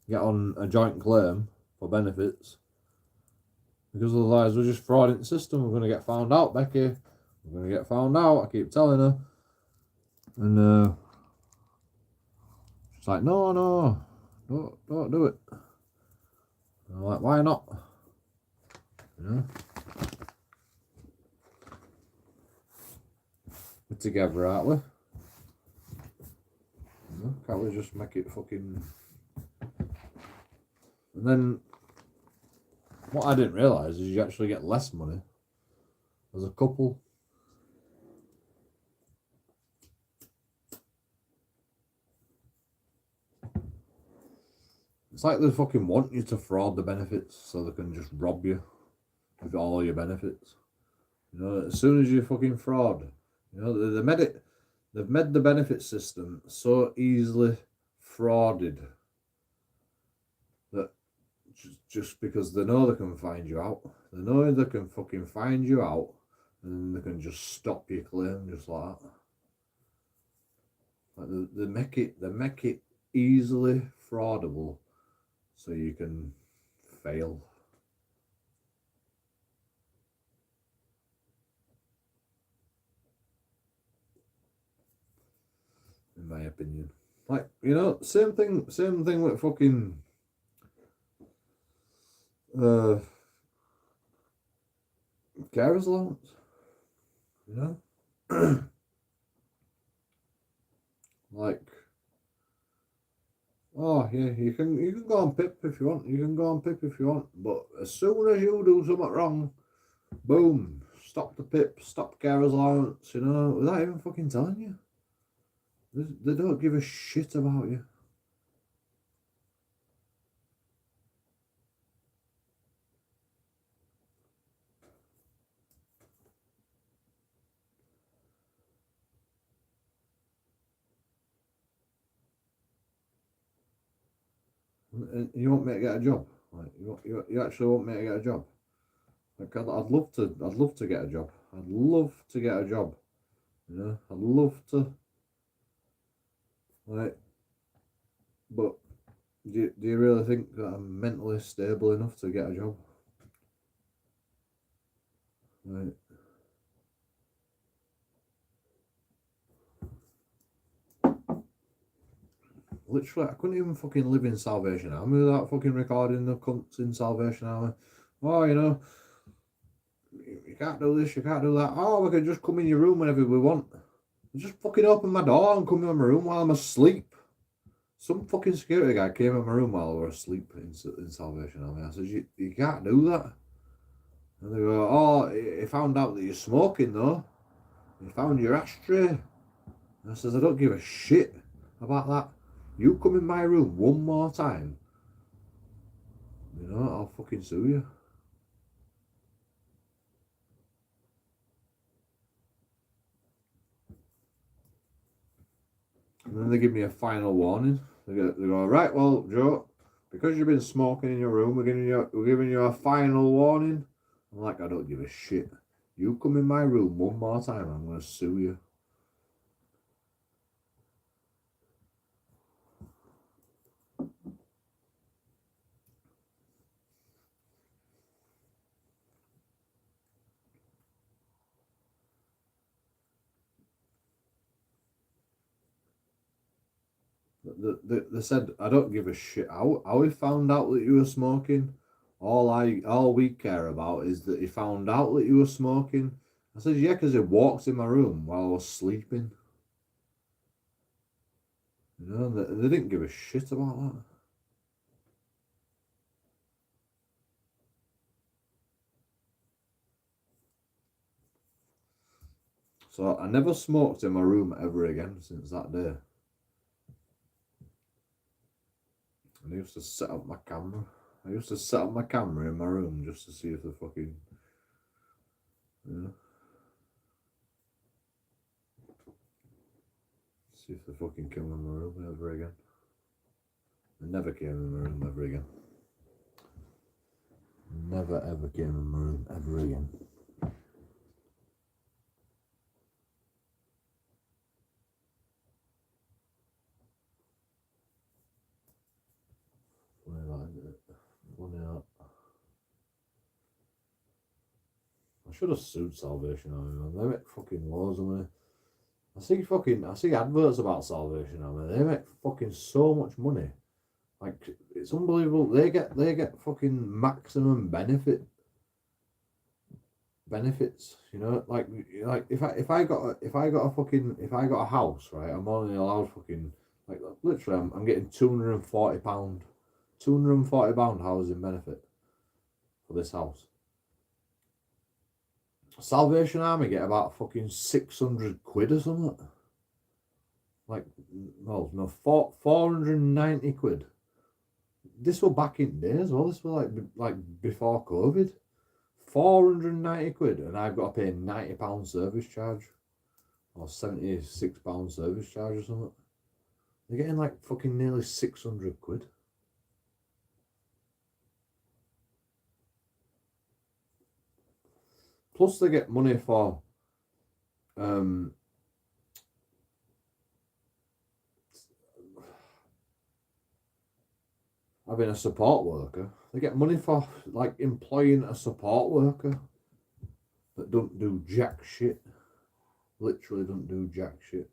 get on a joint claim for benefits, because otherwise we're just frauding the system. We're going to get found out, Becky. We're going to get found out. I keep telling her. And she's like, no, don't do it. And I'm like, why not? You know? We're together, aren't we? You know, can't we just make it fucking... And then, what I didn't realise is you actually get less money as a couple. It's like they fucking want you to fraud the benefits so they can just rob you of all your benefits. You know, as soon as you fucking fraud, you know, they've made the benefit system so easily frauded that just because they know they can find you out. They know they can fucking find you out and they can just stop your claim just like that. Like they make it easily fraudable, so you can fail. In my opinion, like, you know, same thing with fucking carers allowance, you know. Like, oh yeah, you can go on PIP if you want. You can go on PIP if you want, but as soon as you do something wrong, boom, stop the PIP, stop carers allowance. You know, without even fucking telling you. They don't give a shit about you. And you want me to get a job? Like, you actually want me to get a job? Like, I'd love to get a job. I'd love to get a job. You know, I'd love to. Like, but do you really think that I'm mentally stable enough to get a job? Right. Literally, I couldn't even fucking live in Salvation Army without fucking recording the cunts in Salvation Army. Oh, you know, you can't do this, you can't do that. Oh, we can just come in your room whenever we want. Just fucking open my door and come in my room while I'm asleep. Some fucking security guy came in my room while I was asleep in Salvation Army. I said, you can't do that. And they go, oh, he found out that you're smoking though. He found your ashtray. And I says, I don't give a shit about that. You come in my room one more time, you know, I'll fucking sue you. And then they give me a final warning. They go, right, well, Joe, because you've been smoking in your room, we're giving you a final warning. I'm like, I don't give a shit. You come in my room one more time, I'm gonna sue you. They said, I don't give a shit how he found out that you were smoking. All we care about is that he found out that you were smoking. I said, yeah, because he walked in my room while I was sleeping. You know, they didn't give a shit about that. So I never smoked in my room ever again since that day. And I used to set up my camera. I used to set up my camera in my room just to see if the fucking, you know, see if they fucking came in my room ever again. They never came in my room ever again. Never ever came in my room ever again. Funny that, isn't it? Funny that. I should have sued Salvation Army, man. They make fucking loads of money. I see adverts about Salvation Army. They make fucking so much money. Like, it's unbelievable. They get fucking maximum benefits. You know, like if I got a house, right, I'm only allowed fucking, like, literally I'm getting £240 housing benefit for this house. Salvation Army get about fucking 600 quid or something. Like, well, no, 490 quid. This was back in days, well, this was like before COVID. 490 quid, and I've got to pay £90 service charge, or £76 service charge or something. They're getting like fucking nearly 600 quid. plus they get money for having a support worker. They get money for like employing a support worker that don't do jack shit. Literally don't do jack shit.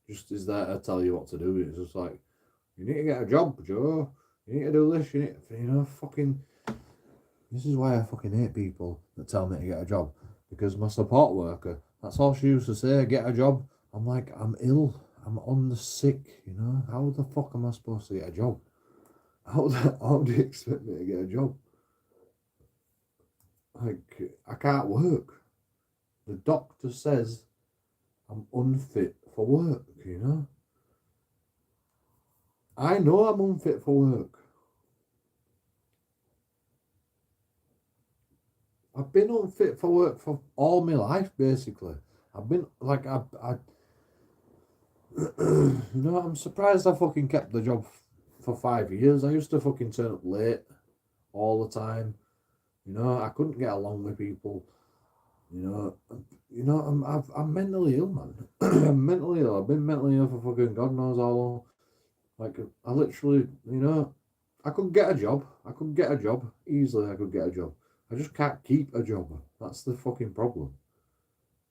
Just is there to tell you what to do. It's just like, you need to get a job, Joe. You need to do this. You need to, fucking. This is why I fucking hate people that tell me to get a job. Because my support worker, that's all she used to say, get a job. I'm like, I'm ill. I'm on the sick, How the fuck am I supposed to get a job? How do you expect me to get a job? Like, I can't work. The doctor says I'm unfit for work, I know I'm unfit for work. I've been unfit for work for all my life, basically. I've been, like, I'm surprised I fucking kept the job for 5 years. I used to fucking turn up late all the time. I couldn't get along with people. I'm mentally ill, man. I'm mentally ill. I've been mentally ill for fucking God knows how long. Like, I literally, I could get a job. Easily I could get a job. I just can't keep a job. That's the fucking problem.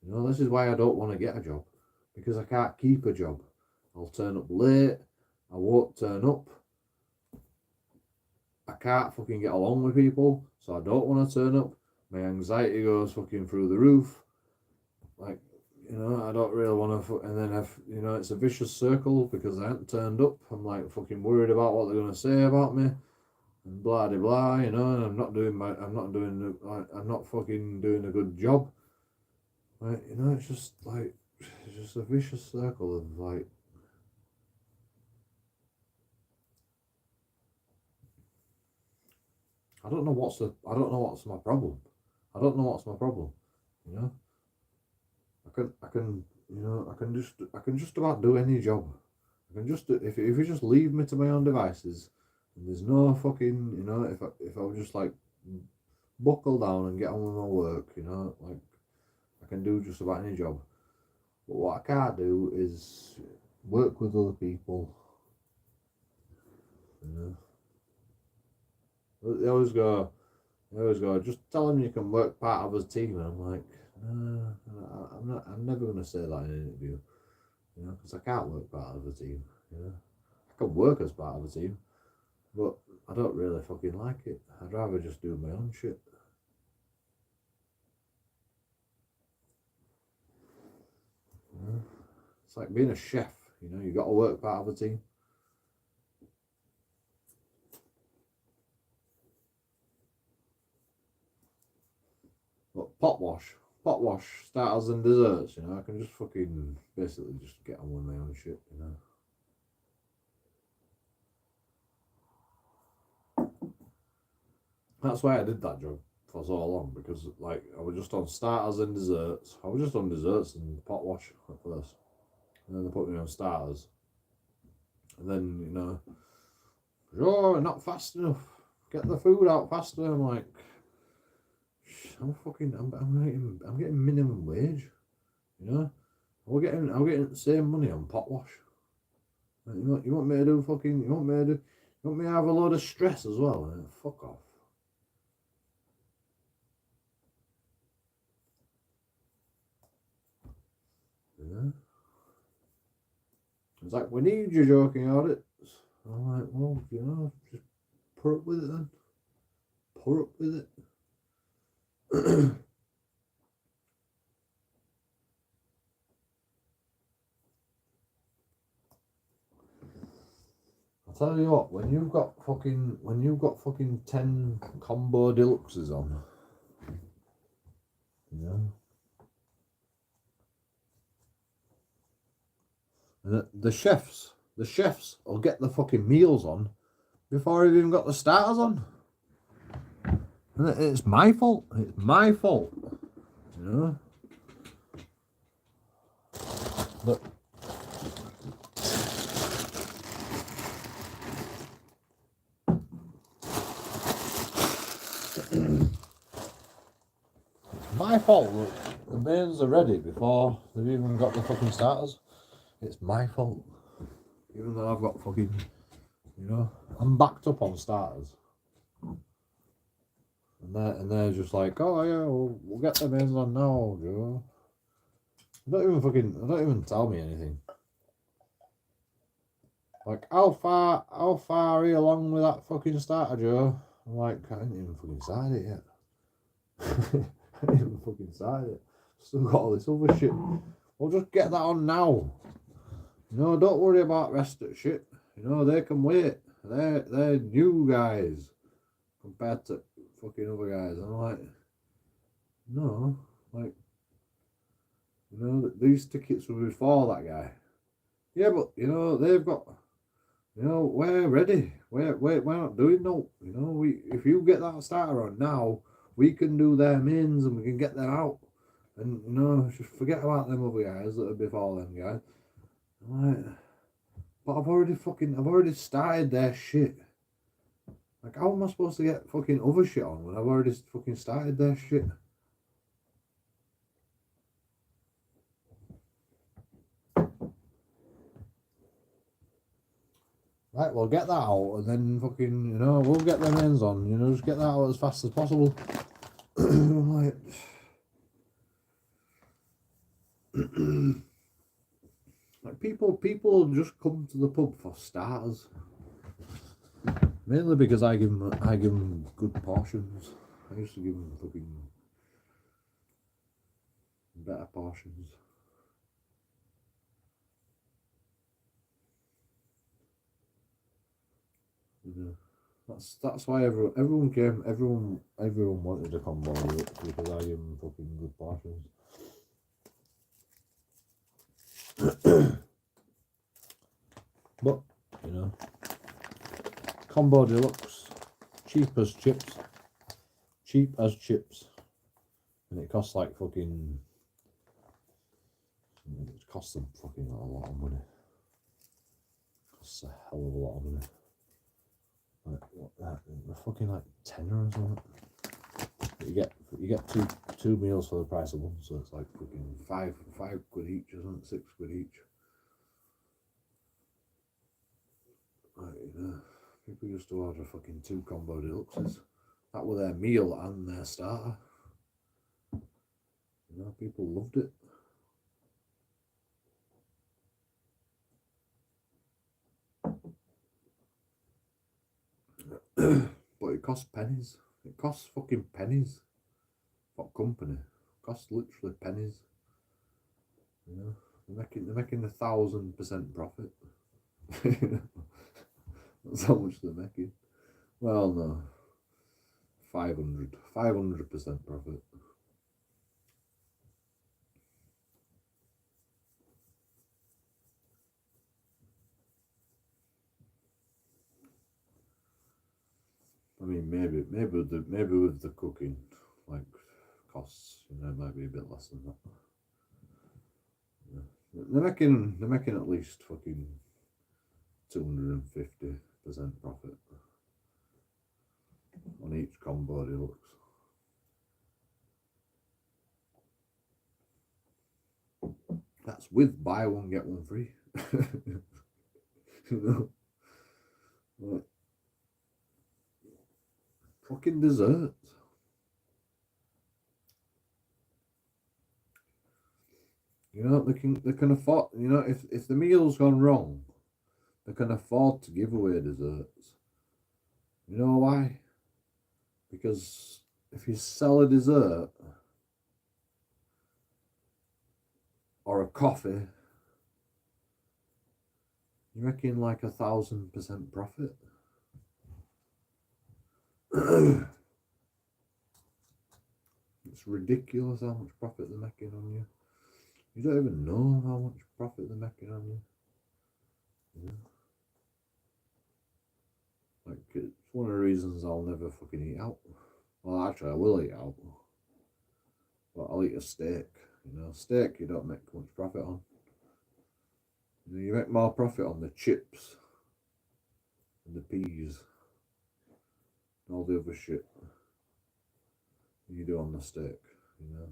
This is why I don't want to get a job. Because I can't keep a job. I'll turn up late. I won't turn up. I can't fucking get along with people. So I don't want to turn up. My anxiety goes fucking through the roof. Like, I don't really want to, and then if, it's a vicious circle because I haven't turned up. I'm like fucking worried about what they're going to say about me and blah, blah, blah, and I'm not fucking doing a good job. Like, it's just like, it's just a vicious circle of like, I don't know what's my problem. I don't know what's my problem. I can just about do any job. I can just, if you just leave me to my own devices, and there's no fucking, if I was just like buckle down and get on with my work, like I can do just about any job. But what I can't do is work with other people. They always go, just tell them you can work part of a team, and I'm like, no, I'm never going to say that in an interview, because I can't work part of a team, I can work as part of a team, but I don't really fucking like it. I'd rather just do my own shit. It's like being a chef, you got to work part of a team. But pot wash, starters and desserts, I can just fucking basically just get on with my own shit, That's why I did that job for so long, because like I was just on starters and desserts. I was just on desserts and pot wash at first, and then they put me on starters, and then not fast enough. Get the food out faster. I'm like, I'm getting minimum wage, I'm getting the same money on pot wash. You want me to do fucking? You want me to have a load of stress as well? Fuck off. It's like, we need your joking audits. I'm like, well, just put up with it then. Put up with it. I'll tell you what, when you've got fucking 10 combo deluxes on, the chefs will get the fucking meals on before they've even got the starters on. And it's my fault. It's my fault. Look. my fault that the mains are ready before they've even got the fucking starters. It's my fault. Even though I've got fucking, you know, I'm backed up on starters. And they're just like, oh yeah, we'll get the mains on now, Joe. They don't even tell me anything. Like, how far are you along with that fucking starter, Joe? I'm like, I ain't even fucking started it yet. I ain't even fucking started it. Still got all this other shit. We'll just get that on now. You know, don't worry about rest of shit. You know, they can wait. They're new guys compared to fucking other guys. I'm like, no, like, you know, these tickets were before that guy. Yeah, but you know, they've got, you know, we're ready. We're not doing no. You know, if you get that starter on now, we can do their mains and we can get them out. And you know, just forget about them other guys that are before them guys. I'm like, but I've already started their shit. Like, how am I supposed to get fucking other shit on when I've already fucking started their shit? Right, well, get that out and then fucking, you know, we'll get them ends on, you know, just get that out as fast as possible. I'm like, like people just come to the pub for starters. Mainly because I give them good portions. I used to give them fucking better portions. Yeah. That's why everyone came. Everyone wanted to come more because I give them fucking good portions. But you know, combo deluxe, cheap as chips, and it costs like fucking. It costs them fucking a lot of money. It costs a hell of a lot of money. Like what that? Fucking like tenner or something. You get two meals for the price of one, so it's like fucking five quid each, isn't it? 6 quid each. Like, you know, people used to order fucking 2 combo deluxes. That were their meal and their starter. You know, people loved it. But it costs pennies. It costs fucking pennies. For company. It costs literally pennies. You know, they're making 1,000% profit. That's how much they're making. Well, no, 500% profit. I mean, maybe with the cooking, like costs, you know, it might be a bit less than that. Yeah. They're making at least fucking 250% profit on each combo deluxe. That's with buy one get one free. You know, like, fucking desserts. You know, they can afford. You know, if the meal's gone wrong, they can afford to give away desserts. You know why? Because if you sell a dessert or a coffee, you're making like 1,000% profit. It's ridiculous how much profit they're making on you. You don't even know how much profit they're making on you. Yeah. Like, it's one of the reasons I'll never fucking eat out. Well, actually, I will eat out. But I'll eat a steak. You know, steak you don't make much profit on. You know, you make more profit on the chips and the peas and all the other shit than you do on the steak. you know.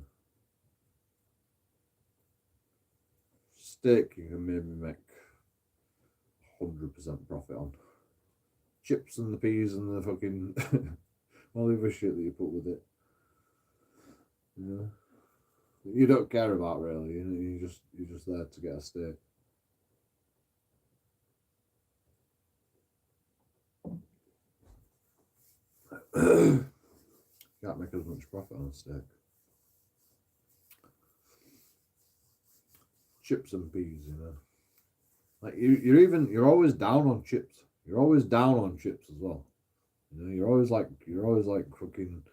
Steak you can maybe make 100% profit on. Chips and the peas and the fucking all the other shit that you put with it. You know. You don't care about really, you know, you're just there to get a steak. Can't make as much profit on a steak. Chips and peas, you know. Like you're always down on chips. You're always down on chips as well. You know, you're always like fucking,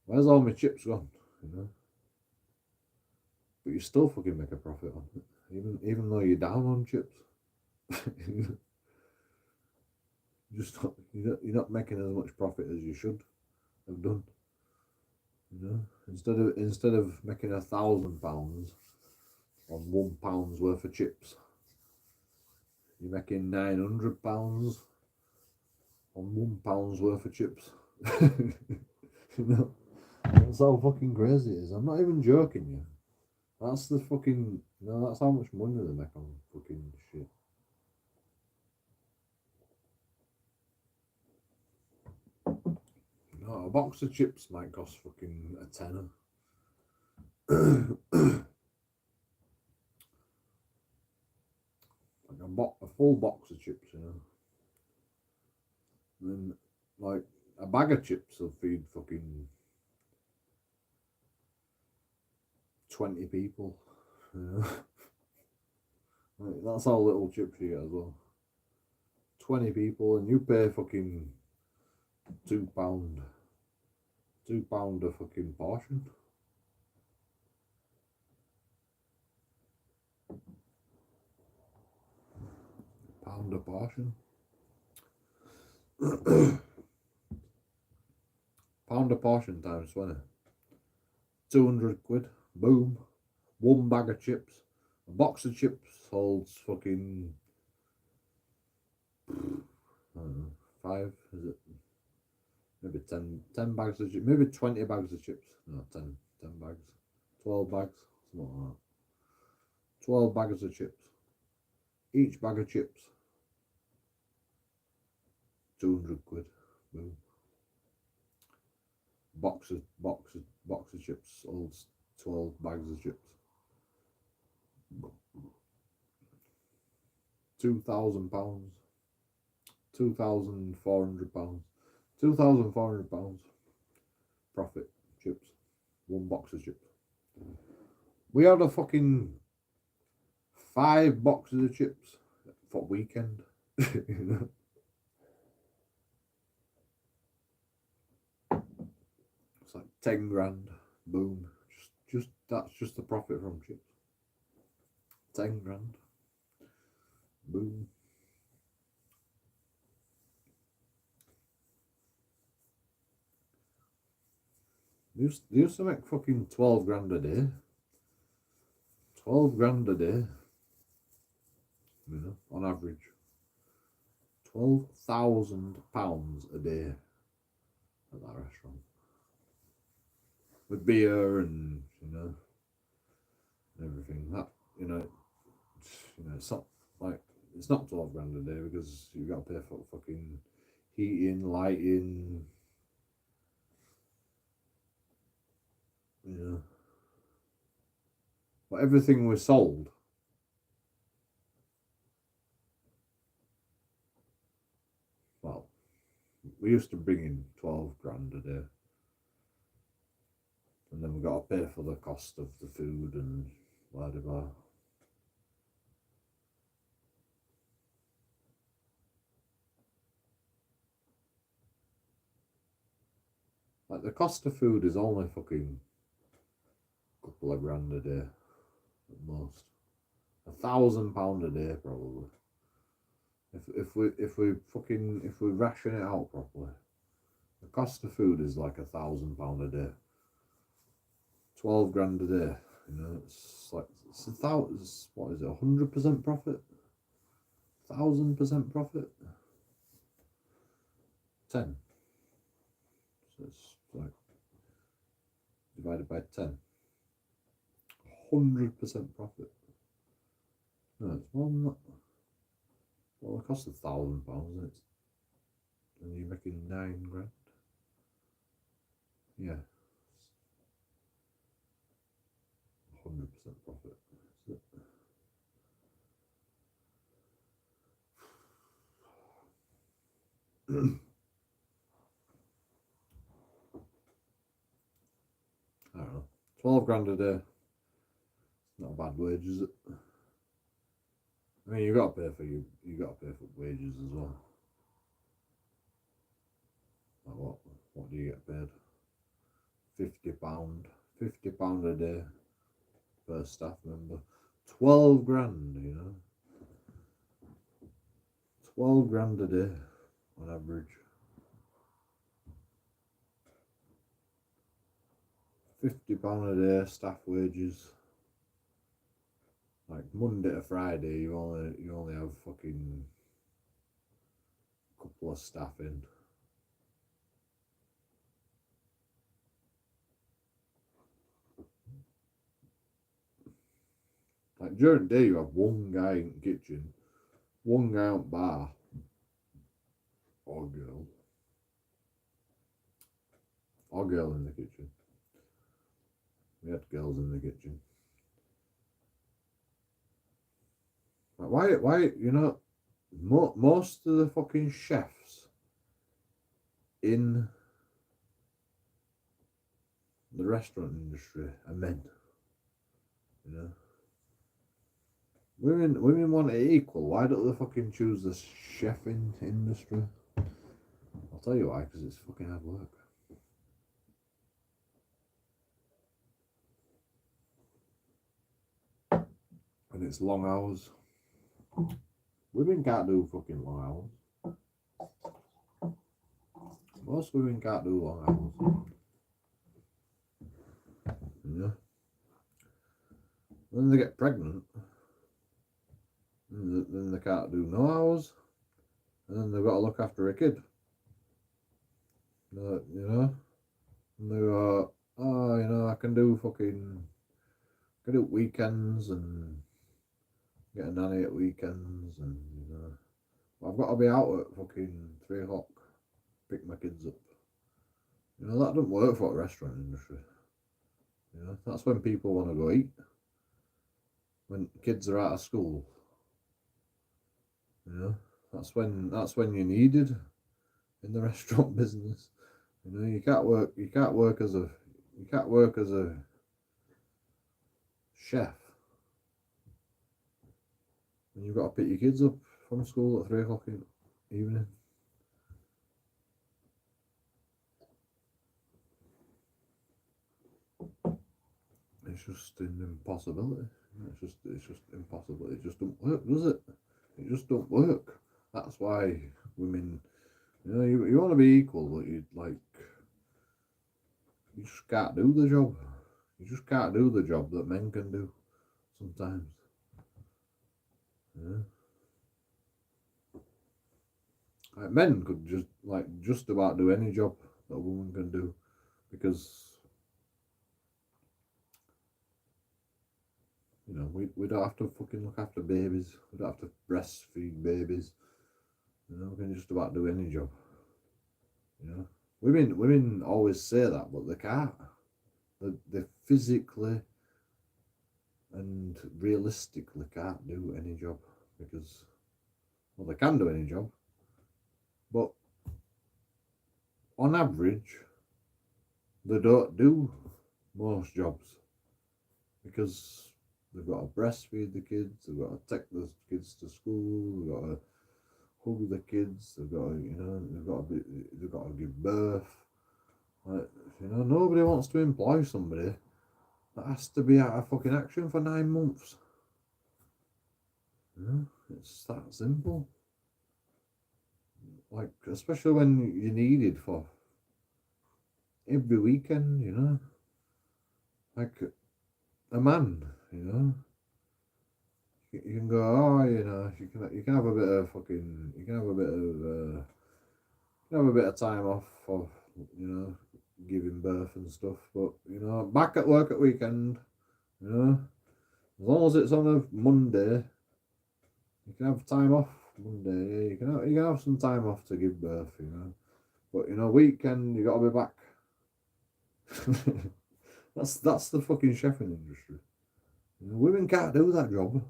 where's all my chips gone? You know. But you still fucking make a profit on it. Even though you're down on chips. You're not making as much profit as you should have done. You know, instead of making £1,000 on £1 worth of chips, you're making £900 on £1 worth of chips. You know, that's how fucking crazy it is. I'm not even joking you. That's the fucking, that's how much money they make on fucking shit. No, a box of chips might cost fucking a tenner. Like a full box of chips, you know. And like a bag of chips will feed fucking 20 people, you know. Like, that's how little chips you get as well. 20 people, and you pay fucking £2 a fucking portion. £1 a portion. £1 a portion times 20. 200 quid. Boom. One bag of chips. A box of chips holds fucking, I don't know, 5, is it? Maybe 10 bags of chips. Maybe 20 bags of chips. No, 10 bags. 12 bags. Something like that. 12 bags of chips. Each bag of chips. 200 quid. Boom. Box of chips holds 12 bags of chips. £2,000. £2,400. £2,400 profit chips. One box of chips. We had a fucking 5 boxes of chips for weekend. You know. It's like 10 grand. Boom. Just that's just the profit from chips. 10 grand. Boom. They used to make fucking 12 grand a day. 12 grand a day. You know, on average. £12,000 a day at that restaurant. With beer and, you know, everything. That, you know, it's not like, it's not 12 grand a day because you've got to pay for fucking heating, lighting, you know. But everything was sold. Well, we used to bring in 12 grand a day. And then we got to pay for the cost of the food and blah blah blah. Like the cost of food is only fucking a couple of grand a day at most. £1,000 a day probably. If we ration it out properly, the cost of food is like £1,000 a day. 12 grand a day, you know, it's 1,000, what is it, 100% profit? 1,000% profit? 10. So it's like, divided by 10. 100% profit. No, it's more than that. Well, it costs £1,000, isn't it? And you're making 9 grand. Yeah. 100% profit. Is it? I don't know. 12 grand a day. Not a bad wage, is it? I mean, you got to pay for wages as well. Like what do you get paid? £50. £50 a day per staff member. 12 grand, you know. 12 grand a day on average. £50 a day staff wages. Like Monday to Friday, you only have fucking couple of staff in. Like during the day, you have one guy in the kitchen, one guy on bar, or girl in the kitchen. We had girls in the kitchen. Like why, you know, most of the fucking chefs in the restaurant industry are men. You know, women want it equal. Why don't they fucking choose the chefing industry? I'll tell you why, because it's fucking hard work. And it's long hours. Women can't do fucking long hours. Most women can't do long hours. Yeah. Then they get pregnant. And then they can't do no hours. And then they've got to look after a kid. You know? And they go, oh, you know, I can do weekends and get a nanny at weekends, and you know, I've got to be out at fucking 3 o'clock, pick my kids up. You know, that doesn't work for a restaurant industry. You know, that's when people want to go eat. When kids are out of school. You know, that's when you're needed in the restaurant business. You know, you can't work as a chef when you've got to pick your kids up from school at 3 o'clock in the evening. It's just an impossibility. It's just impossible. It just don't work, does it? It just don't work. That's why women, you know, you want to be equal, but you just can't do the job. You just can't do the job that men can do sometimes. Yeah. Like men could just about do any job that a woman can do, because you know, we don't have to fucking look after babies. We don't have to breastfeed babies. You know, we can just about do any job. You know, women always say that, but they can't. They physically and realistically can't do any job, because, well, they can do any job, but on average, they don't do most jobs, because they've got to breastfeed the kids, they've got to take the kids to school, they've got to hug the kids, they've got to, you know, they've got to give birth. Like, you know, nobody wants to employ somebody that has to be out of fucking action for 9 months. You know, it's that simple. Like, especially when you're needed for every weekend, you know. Like a man, you know. You can go, oh, you know, you can have a bit of have a bit of time off for, you know, giving birth and stuff. But you know, back at work at weekend. You know, as long as it's on a Monday, you can have time off. Monday, you can have some time off to give birth. You know, but you know, weekend you got to be back. That's the fucking chefing industry. You know, women can't do that job.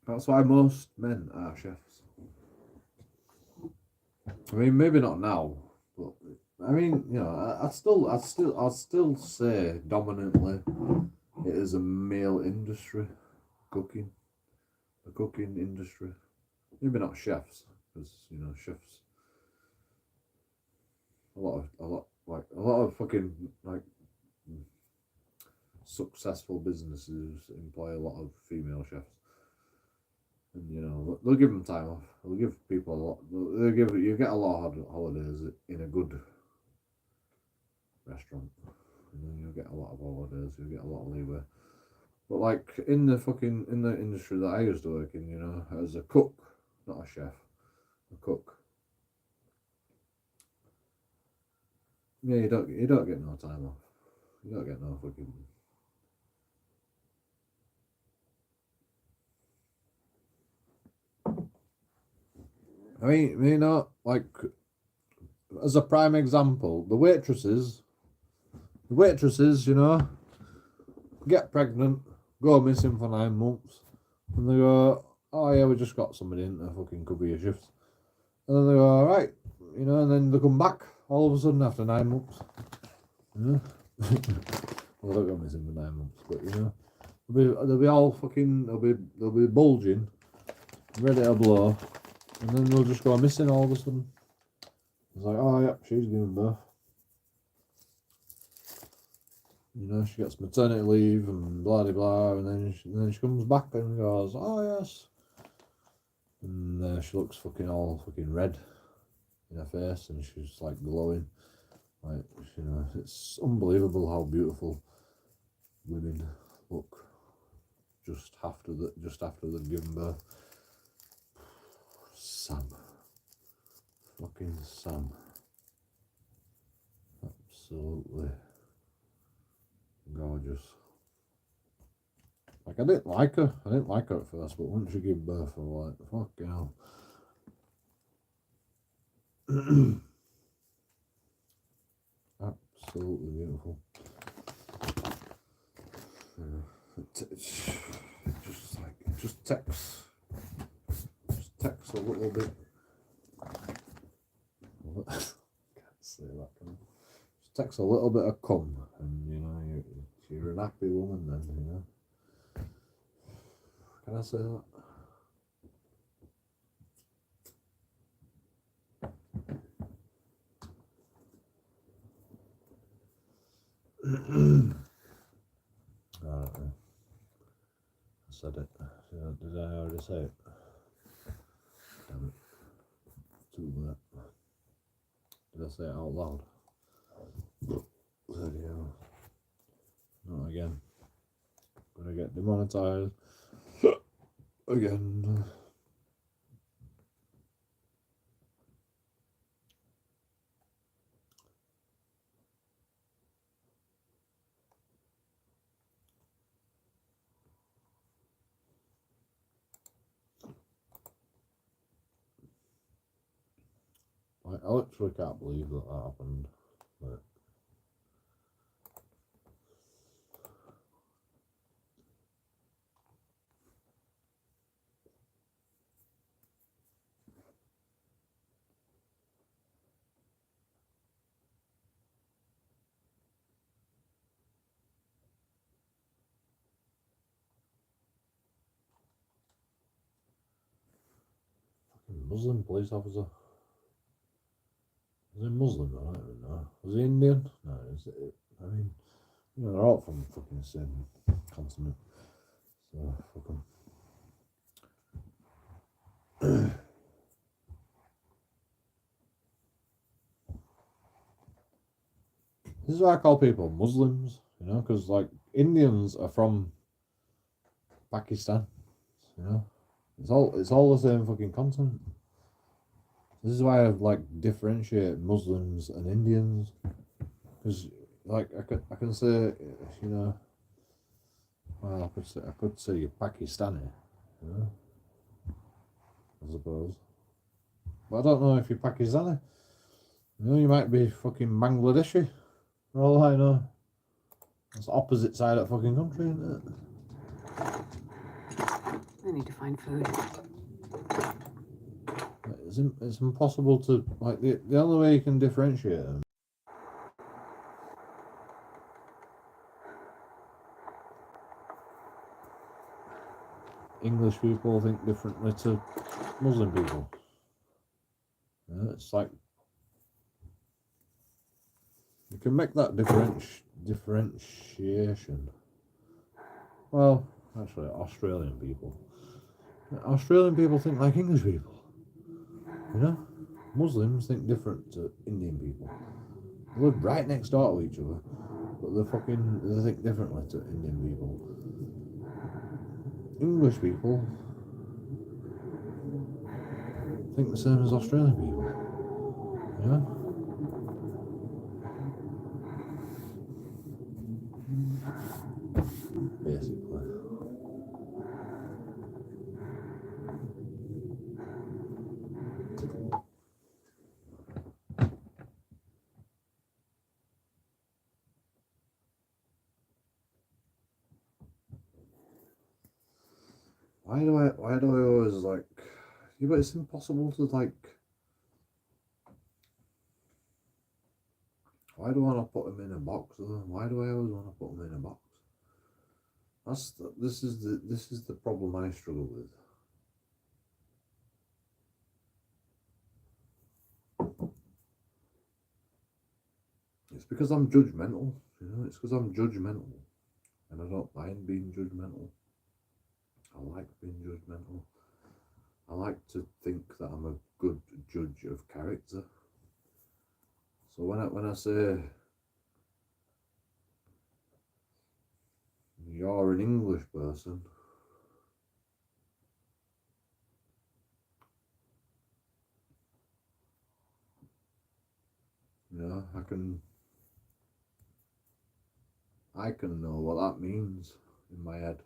That's why most men are chefs. I mean, maybe not now, but I mean, you know, I'd still say dominantly it is a male industry, cooking, the cooking industry. Maybe not chefs, because you know, chefs. A lot of fucking like successful businesses employ a lot of female chefs. And you know, they'll give them time off. They'll give people a lot. You get a lot of holidays in a good restaurant. You know, you'll get a lot of holidays. You'll get a lot of leeway. But like in the industry that I used to work in, you know, as a cook, not a chef, a cook. Yeah, you don't get no time off. You don't get no fucking. I mean, you know, like as a prime example, the waitresses, you know, get pregnant, go missing for 9 months, and they go, oh yeah, we just got somebody in to fucking cover your shifts, and then they go, all right, you know, and then they come back all of a sudden after 9 months. Yeah. Well, they don't go missing for 9 months, but you know, they'll be all fucking, they'll be bulging, ready to blow. And then they'll just go missing all of a sudden. It's like, oh yeah, she's giving birth. You know, she gets maternity leave and blah blah blah, and then she comes back and goes, oh yes. And she looks all fucking red in her face, and she's like glowing. Like, you know, it's unbelievable how beautiful women look just after they've given birth. Sam. Fucking Sam. Absolutely gorgeous. Like, I didn't like her at first, but once she gave birth, I was like, fucking hell. Absolutely beautiful. It just takes a little bit. Can't say that. Just takes a little bit of cum, and you know, you're an happy woman then. You know. Can I say that? I don't know. I said it. Did I already say it? Damn it. Too late. Did I say it out loud? Bloody hell. Not again. Gonna get demonetized. Again. I literally can't believe that happened. But fucking Muslim police officer. Was he Muslim? I don't even know. Was he Indian? No, I mean, you know, they're all from fucking the same continent. So, fuck 'em. This is why I call people Muslims, you know, because like Indians are from Pakistan, you know. It's all the same fucking continent. This is why I like differentiate Muslims and Indians, because like I can say, you know, well I could say you're Pakistani, you know, I suppose, but I don't know if you're Pakistani. You know, you might be fucking Bangladeshi, for all I know. It's the opposite side of the fucking country, isn't it? I need to find food. It's impossible to, like, the only way you can differentiate them. English people think differently to Muslim people. Yeah, it's like you can make that differentiation. Well, actually, Australian people think like English people. You know, Muslims think different to Indian people. They live right next door to each other, but they think differently to Indian people. English people think the same as Australian people. You know? Basically. Why do I always like, yeah, but it's impossible to like, why do I not put them in a box though? Why do I always want to put them in a box? This is the problem I struggle with. It's because I'm judgmental, you know, it's because I'm judgmental. And I don't mind being judgmental. I like being judgmental. I like to think that I'm a good judge of character. So when I say you're an English person, you know, I can know what that means in my head.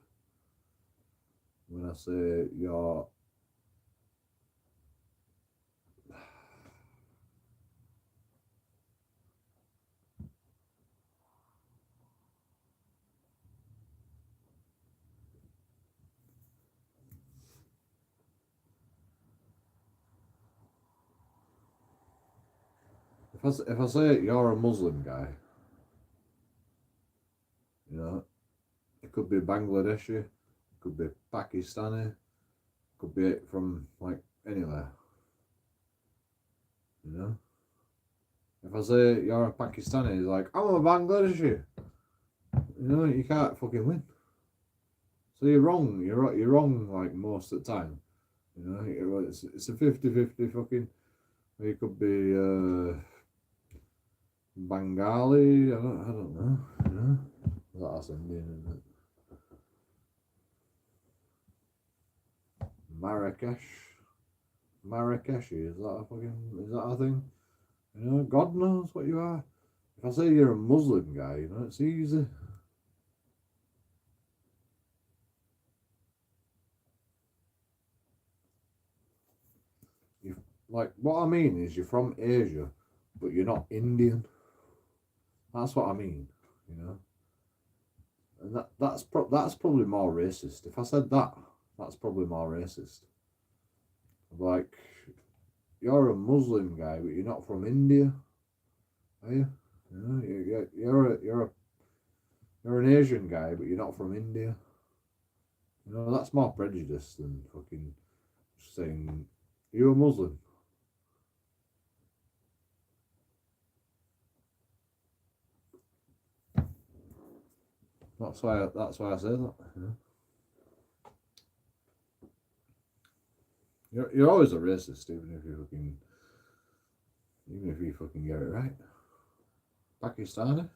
When I say you're if I say you're a Muslim guy, you know, it could be Bangladeshi, it could be Pakistani, it could be from like anywhere, you know. If I say you're a Pakistani, it's like, I'm a Bangladeshi. You know, you can't fucking win. So you're wrong. You're wrong like most of the time. You know, it's a 50-50 fucking. You could be Bengali. I don't know. You know, that's Indian, isn't it? Marrakeshi. Is that a thing? You know, God knows what you are. If I say you're a Muslim guy, you know, it's easy. Like, what I mean is you're from Asia, but you're not Indian. That's what I mean, you know. And that's probably more racist. If I said that, that's probably more racist. Like, you're a Muslim guy, but you're not from India, are you? You know, you're an Asian guy, but you're not from India. You know, that's more prejudice than fucking saying you're a Muslim. That's why I say that. You know? You're always a racist, even if you fucking get it right. Pakistani,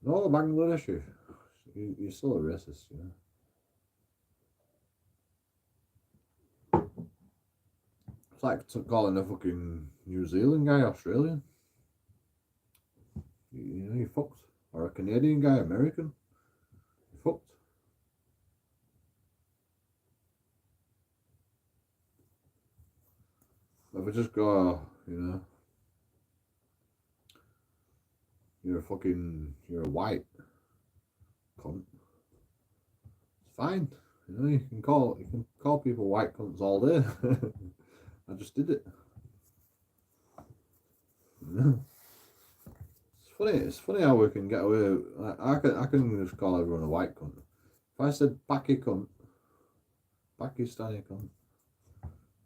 no, Bangladeshi, you're still a racist, you know. It's like calling a fucking New Zealand guy Australian. You know, you're fucked. Or a Canadian guy American. You're fucked. If we just go, you know, you're a white cunt. It's fine. You know, you can call people white cunts all day. I just did it. Yeah. It's funny how we can get away. Like, I can just call everyone a white cunt. If I said Paki cunt, Pakistani cunt,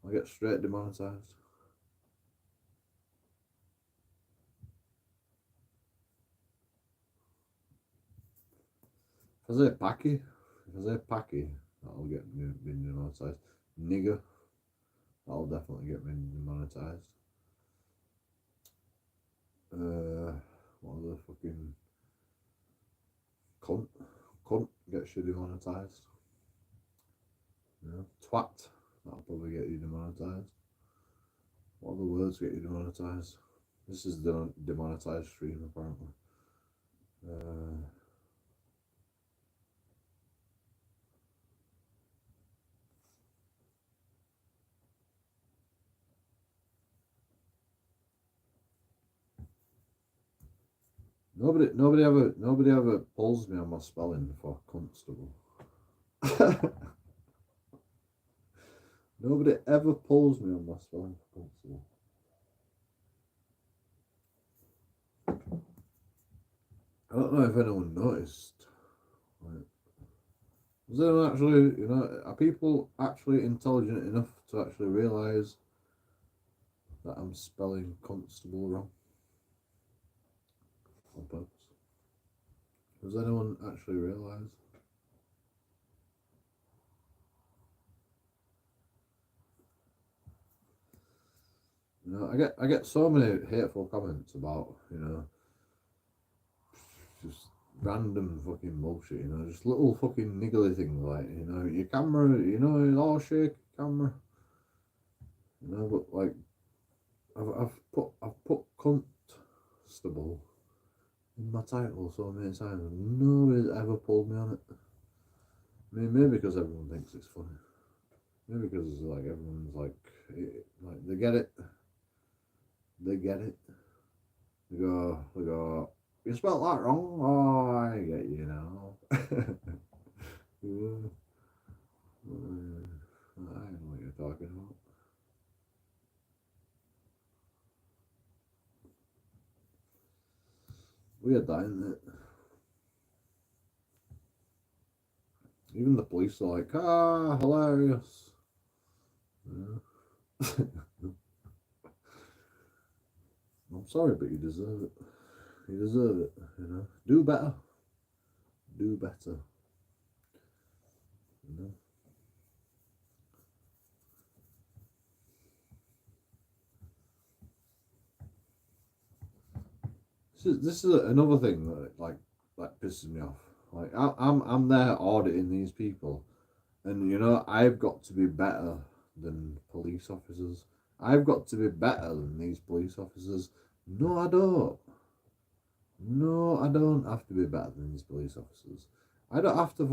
I get straight demonetised. If I say Paki, that'll get me demonetised. Nigger, that'll definitely get me demonetised. What other fucking cunt gets you demonetised. You know, twat, that'll probably get you demonetised. What other words get you demonetised? This is the demonetised stream apparently. Nobody ever pulls me on my spelling for constable. Nobody ever pulls me on my spelling for constable. I don't know if anyone noticed. Like, is anyone actually, you know, are people actually intelligent enough to actually realise that I'm spelling constable wrong on purpose? Does anyone actually realise? You know, I get so many hateful comments about, you know, just random fucking bullshit, you know, just little fucking niggly things like, you know, your camera, you know, it's all shaky camera. You know, but like I've put constable in my title so many times and nobody's ever pulled me on it. I mean, maybe because everyone thinks it's funny. Maybe because like everyone's like they get it. They go, you spelled that wrong. Oh, I get you now. Yeah. I know what you're talking about. Weird that, isn't it? Even the police are like, hilarious. Yeah. I'm sorry, but you deserve it. You deserve it, you know. Do better. Do better. You know. This is another thing that pisses me off. Like I'm there auditing these people, and you know I've got to be better than police officers. I've got to be better than these police officers. No, I don't. No, I don't have to be better than these police officers. I don't have to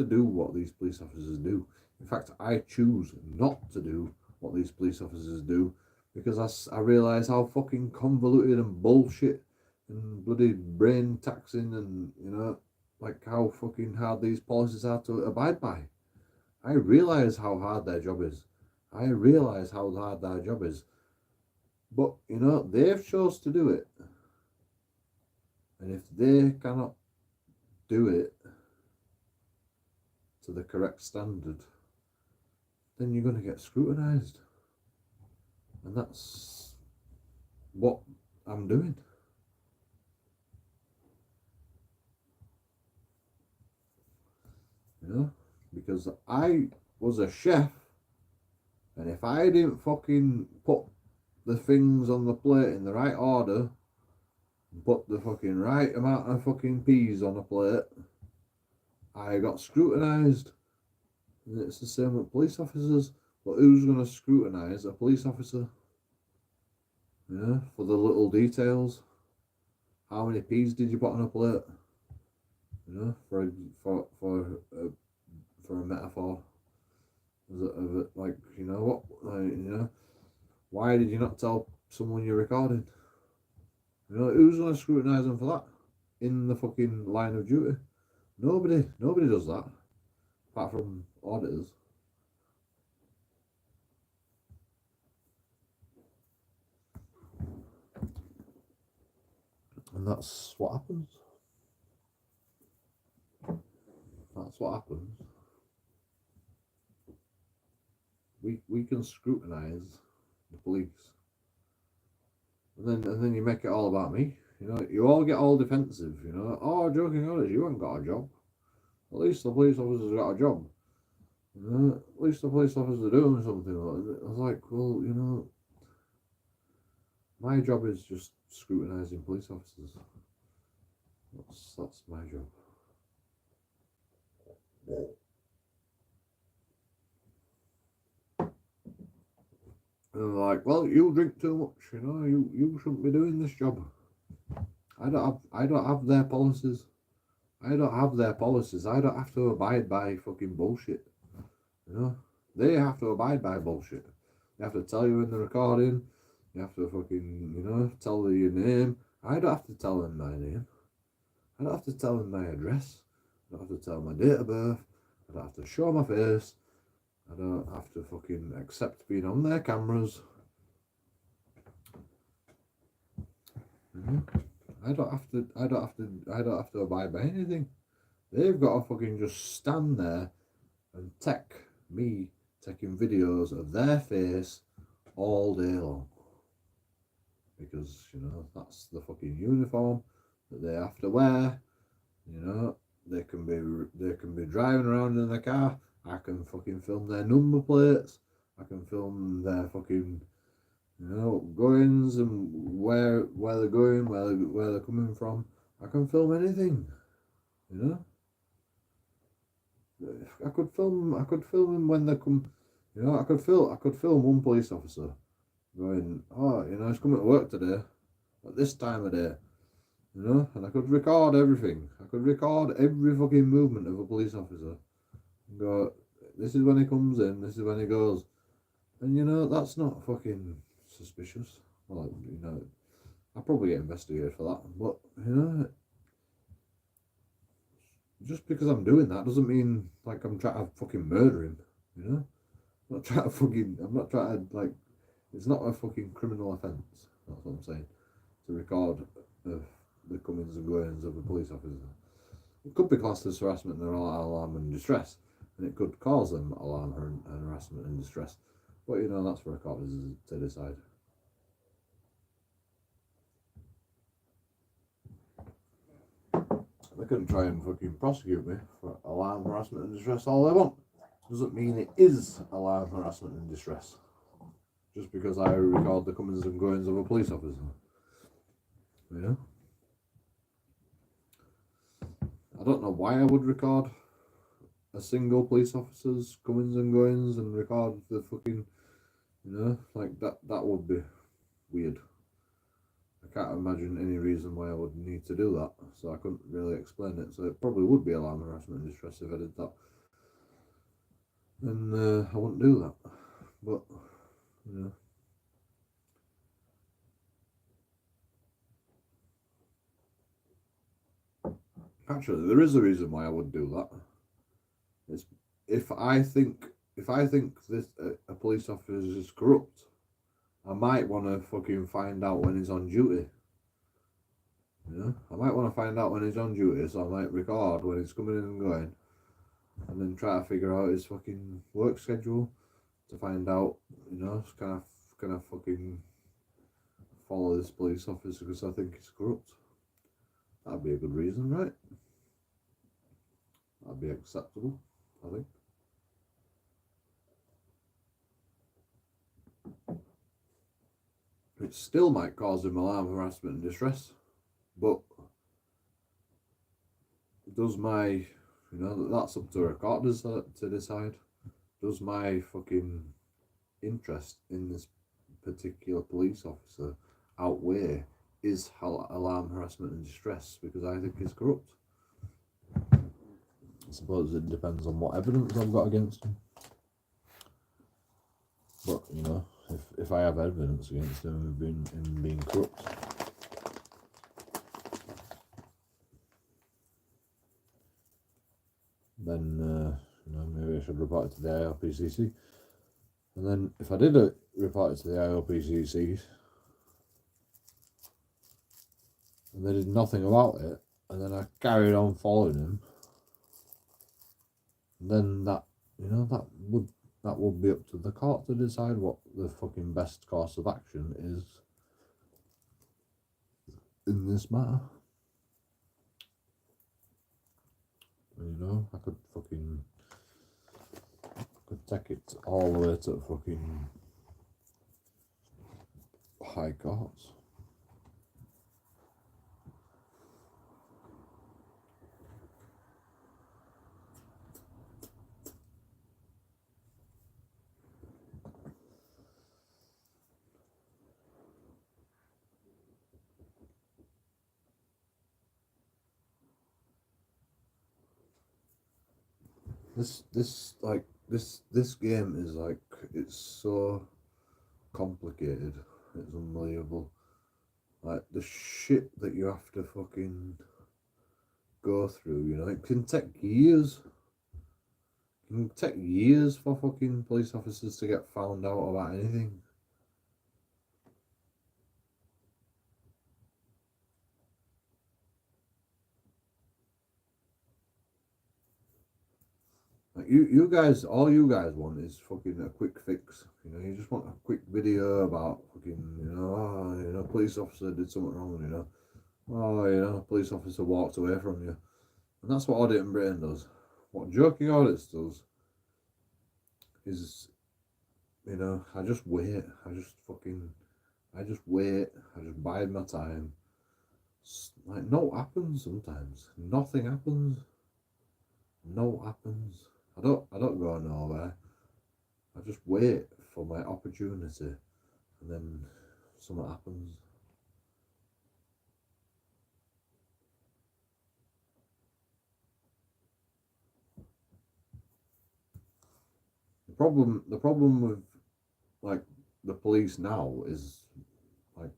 do what these police officers do. In fact, I choose not to do what these police officers do because I realise how fucking convoluted and bullshit and bloody brain taxing and, you know, like how fucking hard these policies are to abide by. I realise how hard their job is. I realise how hard their job is. But, you know, they've chose to do it. And if they cannot do it to the correct standard, then you're going to get scrutinised. And that's what I'm doing. You know, because I was a chef, and if I didn't fucking put the things on the plate in the right order, put the fucking right amount of fucking peas on a plate, I got scrutinised. And it's the same with police officers. But who's going to scrutinise a police officer? Yeah, for the little details. How many peas did you put on a plate? You know, for a metaphor. Of it, like, you know what? Like, you know, why did you not tell someone you're recording? You know, who's going to scrutinise them for that? In the fucking line of duty? Nobody does that. Apart from auditors. And that's what happens. That's what happens. We can scrutinise the police. And then you make it all about me. You know, you all get all defensive, you know. Oh, JoeKingAudits, you haven't got a job. At least the police officer's got a job. You know, at least the police officer's doing something. I was like, well, you know, my job is just scrutinising police officers. That's my job. And they're like, well, you drink too much, you know, you shouldn't be doing this job. I don't have their policies. I don't have their policies. I don't have to abide by fucking bullshit. You know? They have to abide by bullshit. They have to tell you in the recording. You have to fucking, you know, tell them your name. I don't have to tell them my name. I don't have to tell them my address. I don't have to tell them my date of birth. I don't have to show my face. I don't have to fucking accept being on their cameras. I don't have to abide by anything. They've got to fucking just stand there and me taking videos of their face all day long. Because, you know, that's the fucking uniform that they have to wear. You know, they can be driving around in the car. I can fucking film their number plates. I can film their fucking, you know, goings and where they're going, where they're coming from. I can film anything, you know. I could film them when they come, you know. I could film one police officer going, oh, you know, he's coming to work today at this time of day, you know, and I could record everything. I could record every fucking movement of a police officer and go, this is when he comes in, this is when he goes, and you know, that's not fucking suspicious. Well, you know, I'll probably get investigated for that, but you know, just because I'm doing that doesn't mean like I'm trying to fucking murder him, you know. I'm not trying to like, it's not a fucking criminal offence. That's what I'm saying. To record the comings and goings of a police officer. It could be classed as harassment and alarm and distress, and it could cause them alarm and harassment and distress. But you know, that's for recorders to decide. They can try and fucking prosecute me for alarm, harassment and distress all they want. Doesn't mean it is alarm, harassment and distress. Just because I record the comings and goings of a police officer. You know? I don't know why I would record a single police officer's comings and goings and record the fucking, you know, like that would be weird. I can't imagine any reason why I would need to do that, so I couldn't really explain it. So it probably would be alarm, harassment and distress if I did that. And I wouldn't do that. But, you know. Actually, there is a reason why I would do that. It's if I think this a police officer is corrupt, I might want to fucking find out when he's on duty. You know, I might want to find out when he's on duty, so I might record when he's coming in and going, and then try to figure out his fucking work schedule to find out, you know, can I fucking follow this police officer because I think he's corrupt. That'd be a good reason, right? That'd be acceptable, I think. It still might cause him alarm, harassment and distress, but does my, you know, that's up to recorders to decide. Does my fucking interest in this particular police officer outweigh his alarm, harassment and distress, because I think he's corrupt. I suppose it depends on what evidence I've got against him. But, you know, if I have evidence against him of being corrupt, then, you know, maybe I should report it to the IRPCC. And then if I did report it to the IRPCC, and they did nothing about it, and then I carried on following him, then that, you know, that would be up to the court to decide what the fucking best course of action is in this matter. You know, I could take it all the way to fucking high courts. This game is like, it's so complicated. It's unbelievable. Like the shit that you have to fucking go through, you know, it can take years. It can take years for fucking police officers to get found out about anything. Like you guys, all you guys want is fucking a quick fix. You know, you just want a quick video about fucking, you know, police officer did something wrong, you know. Oh, you know, police officer walked away from you. And that's what Audit and Brain does. What JoeKingAudits does is, you know, I just wait. I just wait. I just bide my time. Like, no happens sometimes. Nothing happens. No happens. I don't go nowhere. I just wait for my opportunity, and then something happens. The problem with like the police now is like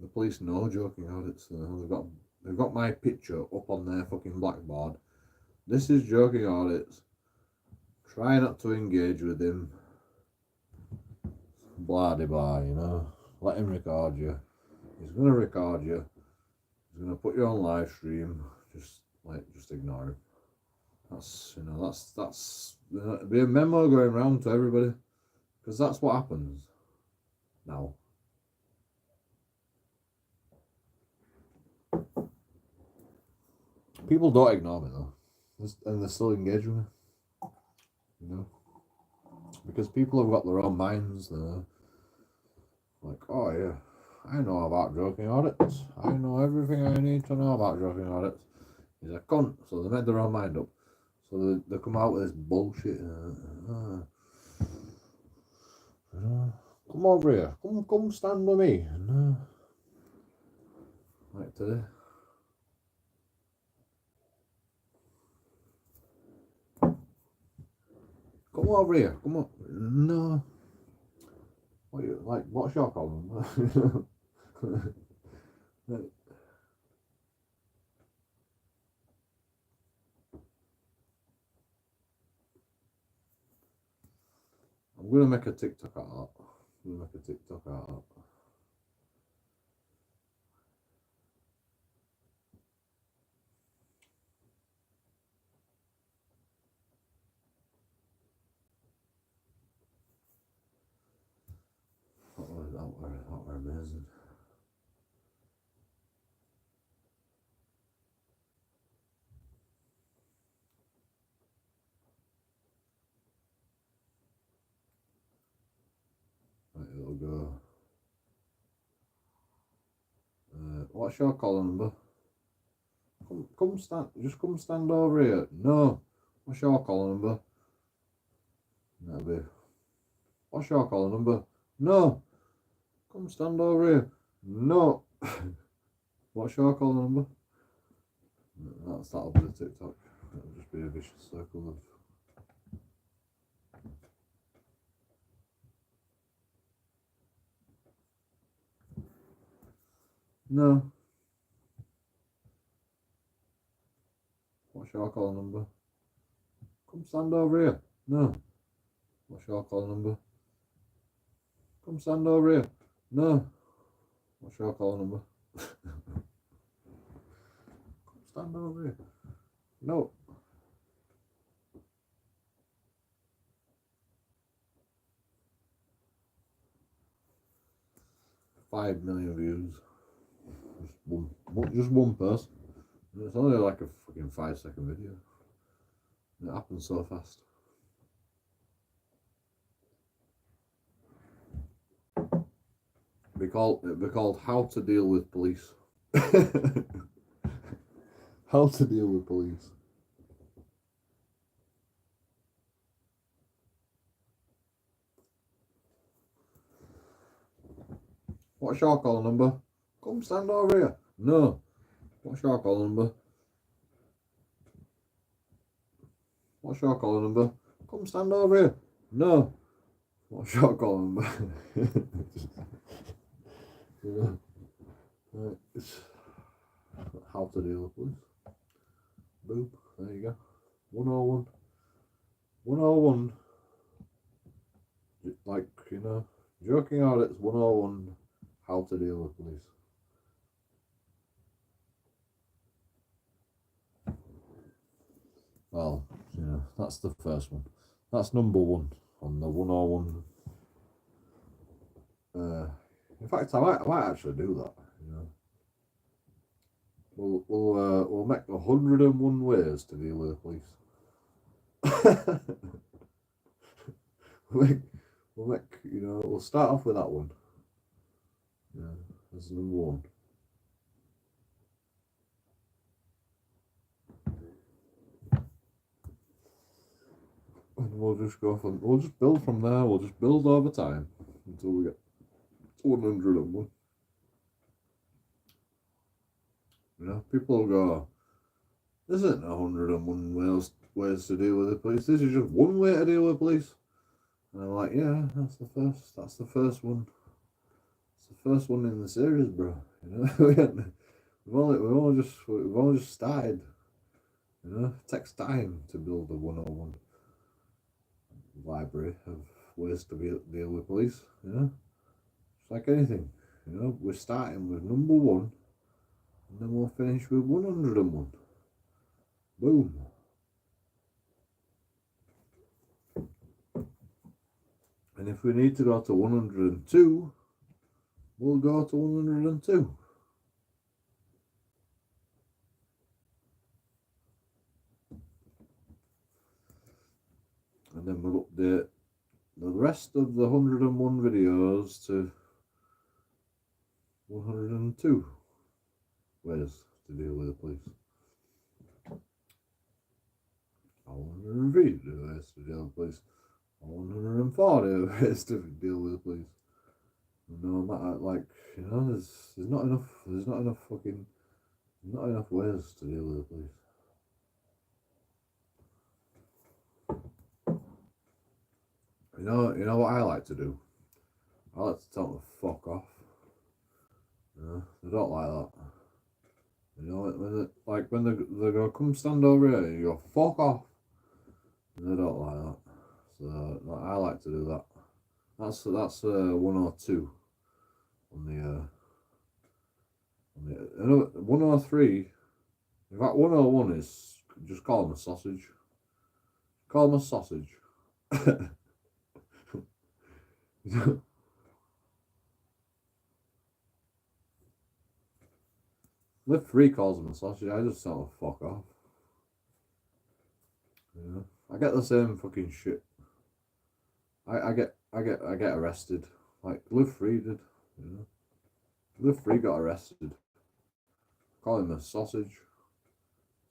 the police know JoeKingAudits. You know, they've got my picture up on their fucking blackboard. This is JoeKingAudits. Try not to engage with him. Blah de blah, you know. Let him record you. He's gonna record you. He's gonna put you on live stream. Just ignore him. That's, you know, that's be a memo going around to everybody, because that's what happens now. People don't ignore me though, and they still engage with me. You know, because people have got their own minds. They're like, oh yeah, I know about JoeKingAudits. I know everything I need to know about JoeKingAudits. He's a cunt, so they made their own mind up. So they come out with this bullshit. Come over here. Come stand with me. And, like today. Come over here. Come on. No. What you like? What's your problem? I'm gonna make a TikTok out of that. I'm gonna make a TikTok out of that. That were amazing. Right, it'll go. What's your call number? Come stand over here. No. What's your call number? That'll be What's your caller number? No. Come stand over here. No. What's your caller number? That'll be the TikTok. It'll just be a vicious circle of. No. What's your call number? Come stand over here. No. What's your call number? Come stand over here. No. What's your call number? Come stand over here. No. $5 million views. Just one person. It's only like a fucking 5-second video. It happens so fast. It'd be called How to Deal with Police. How to Deal with Police. What's your call number? Come stand over here. No. What's your call number? What's your call number? Come stand over here. No. What's your call number? It's How to Deal with Police. Boom. There you go. 101. 101. Like, JoeKingAudits 101. How to Deal with Police. Well, that's the first one. That's number one on the 101. In fact, I might actually do that. We'll make 101 ways to deal with the police. We'll start off with that one. Yeah, that's number one. And we'll just build from there. We'll just build over time until we get 101. People will go, this isn't 101 ways to deal with the police. This is just one way to deal with police. And I'm like, yeah, that's the first one. It's the first one in the series, bro. We've only just started. It takes time to build a 101 library of ways to deal with police. It's like anything. We're starting with number one, and then we'll finish with 101. Boom. And if we need to go to 102, we'll go to 102. And then we'll update the rest of the 101 videos to 102 ways to deal with the police. 103 ways to deal with the police. 140 ways to deal with the police. No matter, there's not enough ways to deal with the police. You know what I like to do? I like to tell them to fuck off. They don't like that. When they go, come stand over here, and you go, fuck off. And they don't like that. So I like to do that. That's 102 on the 103. In fact, 101 is just call them a sausage. Call them a sausage. Live Free calls them a sausage. I just tell them fuck off. I get the same fucking shit. I get arrested. Like Live Free did. Live Free got arrested. Call him a sausage.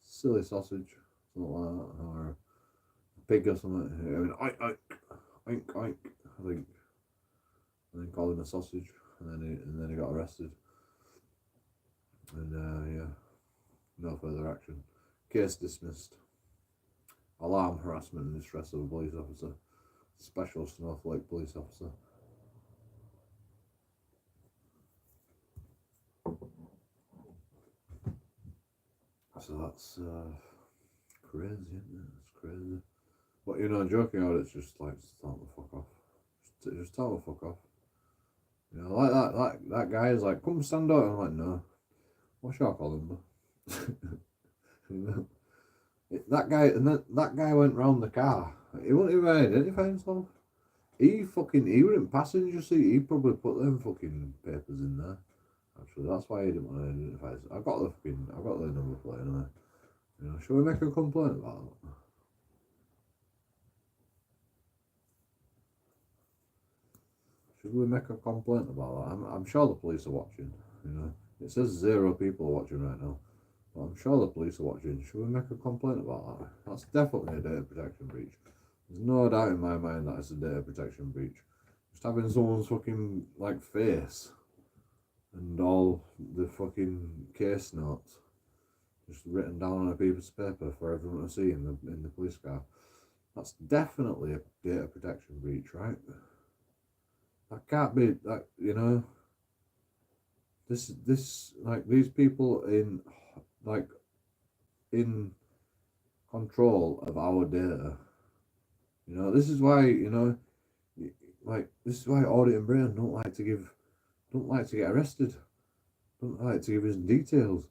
Silly sausage. Something like that. Or a pig or something. Oink, oink, oink, oink. I think, and then called him a sausage, and then he got arrested. And yeah, no further action. Case dismissed. Alarm, harassment and distress of a police officer. Special snowflake police officer. So that's crazy, isn't it? It's crazy. But you know, joking out, it's just like, just tell them to fuck off. Just tell them to fuck off. You know, like that guy is like, come stand out. I'm like, no. What should I call him? You know? That guy went round the car. He wouldn't even identify himself. He were in passenger seat. He probably put them fucking papers in there. Actually, that's why he didn't want to identify himself. I got the number plate anyway. You know, should we make a complaint about that? Should we make a complaint about that? I'm sure the police are watching. You know, it says 0 people are watching right now. But I'm sure the police are watching. Should we make a complaint about that? That's definitely a data protection breach. There's no doubt in my mind that it's a data protection breach. Just having someone's fucking like face and all the fucking case notes just written down on a piece of paper for everyone to see in the police car. That's definitely a data protection breach, right? That can't be that, you know. This like these people in control of our data. You know, this is why, you know, this is why Audit and Brain don't like to get arrested, don't like to give us details.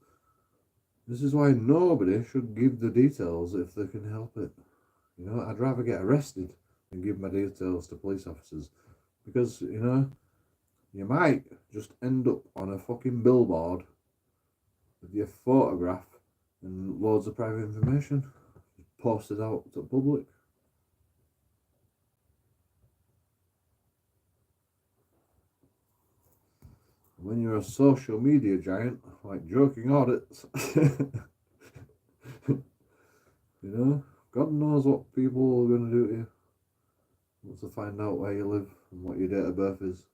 This is why nobody should give the details if they can help it. You know, I'd rather get arrested than give my details to police officers, because, you know, you might just end up on a fucking billboard with your photograph and loads of private information posted out to the public. When you're a social media giant like JoeKingAudits, you know, God knows what people are going to do to you. Want to find out where you live and what your date of birth is,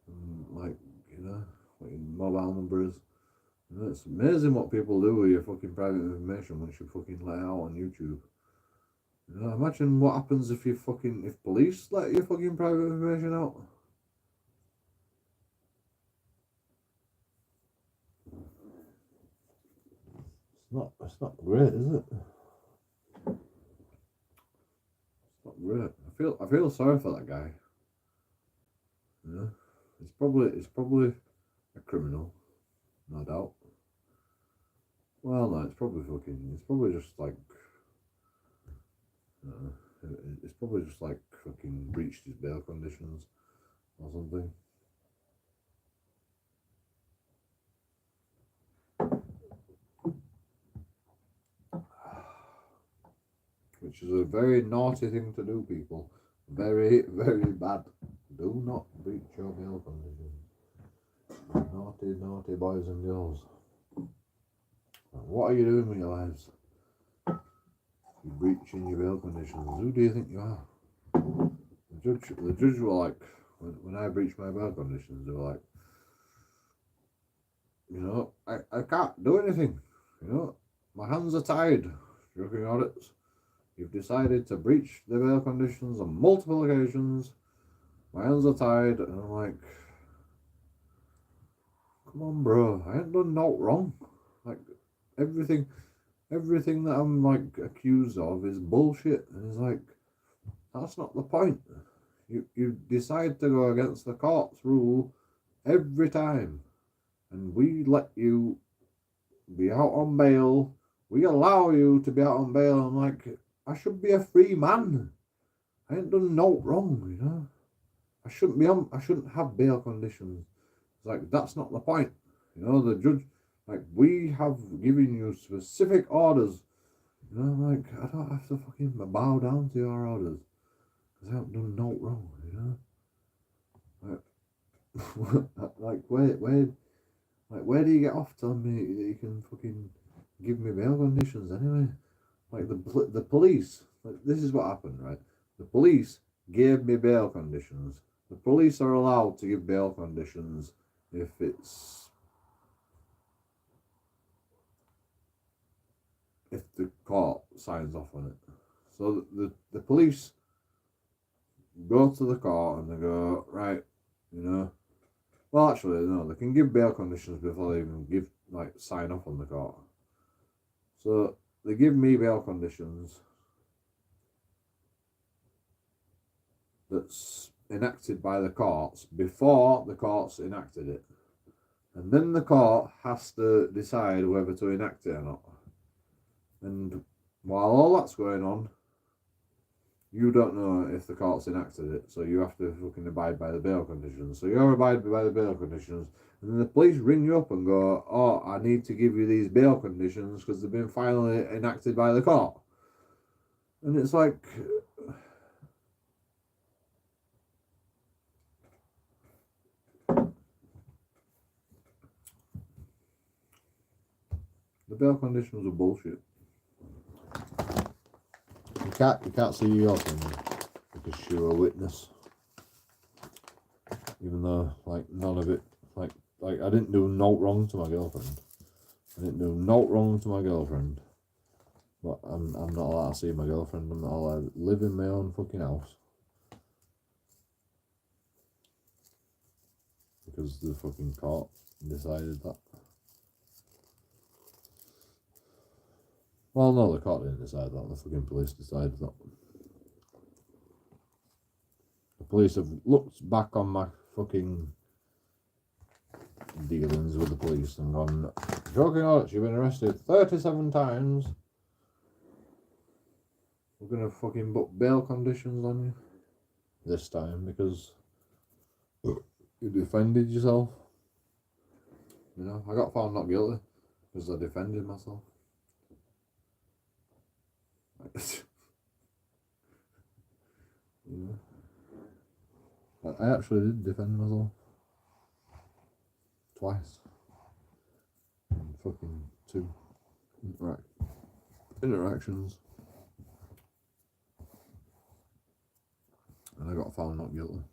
and like, you know, what your mobile number is. You know, it's amazing what people do with your fucking private information once you fucking let it out on YouTube. You know, imagine what happens if police let your fucking private information out. It's not great, is it? It's not great. I feel sorry for that guy. You know, it's probably a criminal, no doubt. Well, no, it's probably just like, it's probably just like fucking breached his bail conditions or something. Which is a very naughty thing to do, people. Very, very bad. Do not breach your bail conditions. Naughty, naughty boys and girls. What are you doing with your lives? You're breaching your bail conditions. Who do you think you are? The judge were like, when I breached my bail conditions, they were like, you know, I can't do anything. You know, my hands are tied. JoeKingAudits. You've decided to breach the bail conditions on multiple occasions. My hands are tied, and I'm like, come on, bro. I ain't done no wrong. Like, everything that I'm like accused of is bullshit. And it's like, that's not the point. You decide to go against the court's rule every time, and we let you be out on bail. We allow you to be out on bail. I'm like, I should be a free man. I ain't done no wrong, you know. I shouldn't have bail conditions. It's like, that's not the point. You know, the judge, like, we have given you specific orders. You know, I'm like, I don't have to fucking bow down to your orders, because I haven't done no wrong, you know. Like, where do you get off telling me that you can fucking give me bail conditions anyway? Like, the police, like, this is what happened, right? The police gave me bail conditions. The police are allowed to give bail conditions if the court signs off on it. So the police go to the court and they go, right, you know. Well, actually, no, they can give bail conditions before they even sign off on the court. So they give me bail conditions that's enacted by the courts before the courts enacted it. And then the court has to decide whether to enact it or not. And while all that's going on, you don't know if the court's enacted it, so you have to fucking abide by the bail conditions. So you're abiding by the bail conditions, and then the police ring you up and go, oh, I need to give you these bail conditions because they've been finally enacted by the court. And it's like, the bail conditions are bullshit. You can't see your thing because you're a witness. Even though, like, none of it, like I didn't do no wrong to my girlfriend. I didn't do no wrong to my girlfriend. But I'm not allowed to see my girlfriend. I'm not allowed to live in my own fucking house. Because the fucking court decided that. Well, no, the court didn't decide that. The fucking police decided that. The police have looked back on my fucking dealings with the police and gone, JoeKingAudits, you've been arrested 37 times. We're going to fucking put bail conditions on you this time because you defended yourself. You know, I got found not guilty because I defended myself. You know, I actually did defend myself twice in fucking 2 interactions, and I got found not guilty.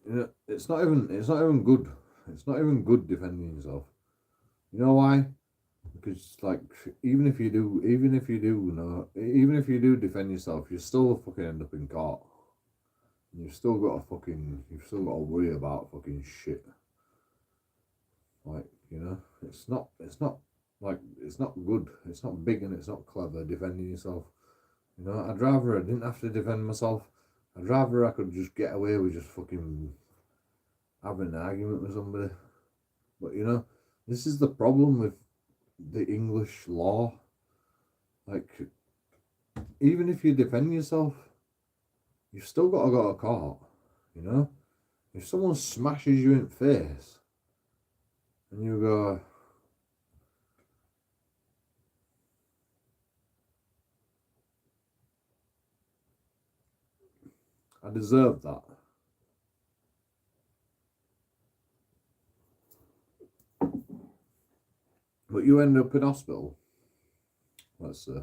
You know, it's not even good. It's not even good defending yourself. You know why? Because like even if you do defend yourself, you still fucking end up in court. You've still got to worry about fucking shit. Like, you know, it's not good. It's not big and it's not clever defending yourself. You know, I'd rather I didn't have to defend myself. I'd rather I could just get away with just fucking having an argument with somebody. But you know, this is the problem with the English law. Like, even if you defend yourself, you've still got to go to court. You know, if someone smashes you in the face and you go, I deserve that. But you end up in hospital. Let's say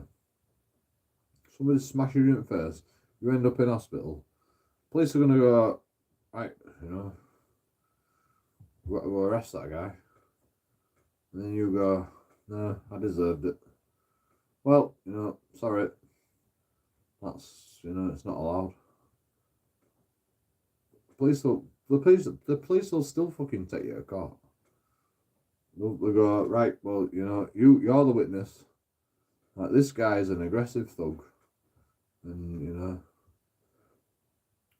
somebody smashes you in the face, you end up in hospital. Police are going to go, right, you know, we've got to arrest that guy. And then you go, no, I deserved it. Well, you know, sorry. That's, you know, it's not allowed. The police will still fucking take you to court. They'll go, right, well, you know, you're the witness. Like, this guy's an aggressive thug. And, you know,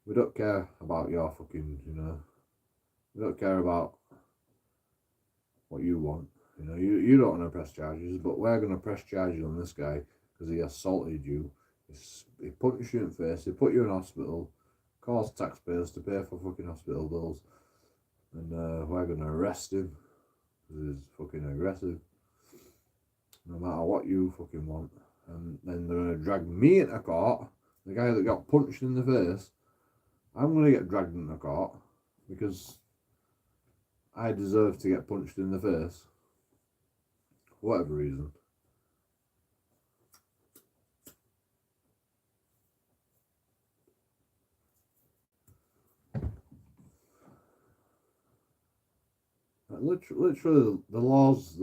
we don't care about your fucking, you know, we don't care about what you want. You know, you don't want to press charges, but we're going to press charges on this guy because he assaulted you. He punched you in the face, he put you in hospital, cause taxpayers to pay for fucking hospital bills, and we're gonna arrest him because he's fucking aggressive. No matter what you fucking want, and then they're gonna drag me into court. The guy that got punched in the face, I'm gonna get dragged into court because I deserve to get punched in the face, for whatever reason. Literally, the laws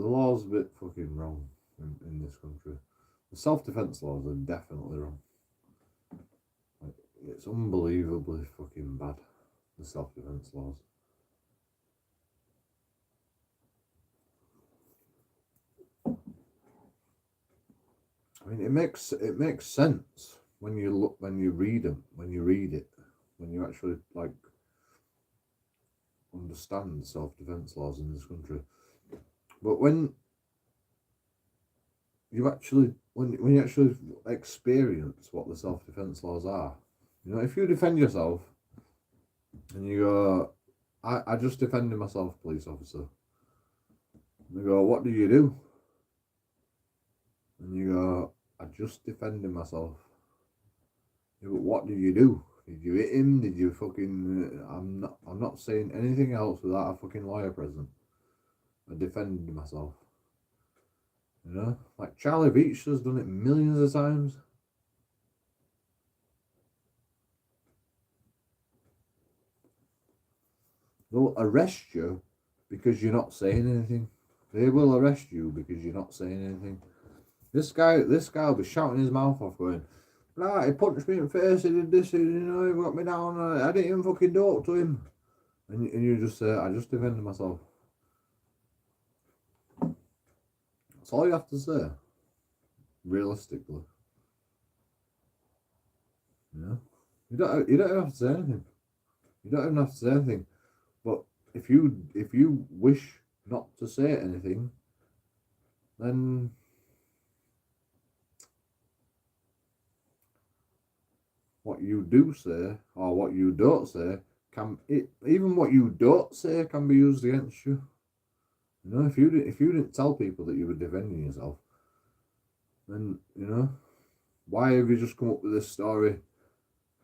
a bit fucking wrong in this country. The self-defense laws are definitely wrong. Like, it's unbelievably fucking bad. The self-defense laws. I mean, it makes sense when you read them, when you read it, when you actually like understand self-defense laws in this country. But when you actually experience what the self-defense laws are, you know, if you defend yourself and you go, I just defended myself, police officer. And they go, what do you do? And you go, I just defended myself. Yeah, but what did you do? Did you hit him? Did you fucking? I'm not saying anything else without a fucking lawyer present. I defended myself. You know, like Charlie Beach has done it millions of times. They'll arrest you because you're not saying anything. They will arrest you because you're not saying anything. This guy will be shouting his mouth off, going, "Nah, he punched me in the face. He did this. He got me down. I didn't even fucking do it to him." And you just say, "I just defended myself." That's all you have to say. Realistically, you don't have to say anything. You don't even have to say anything. But if you wish not to say anything, then what you do say or what you don't say even what you don't say can be used against you. You know, if you didn't tell people that you were defending yourself, then you know, why have you just come up with this story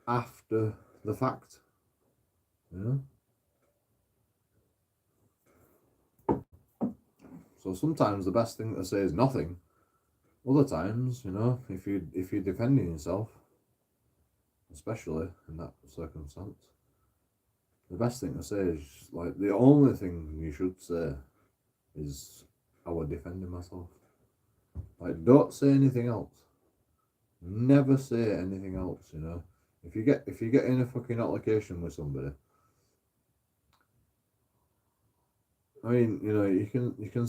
after the fact? You know. So sometimes the best thing to say is nothing. Other times, you know, if you're defending yourself, especially in that circumstance, the best thing to say is like the only thing you should say is I was defending myself. Like, don't say anything else. Never say anything else. You know, if you get in a fucking altercation with somebody, I mean, you know, you can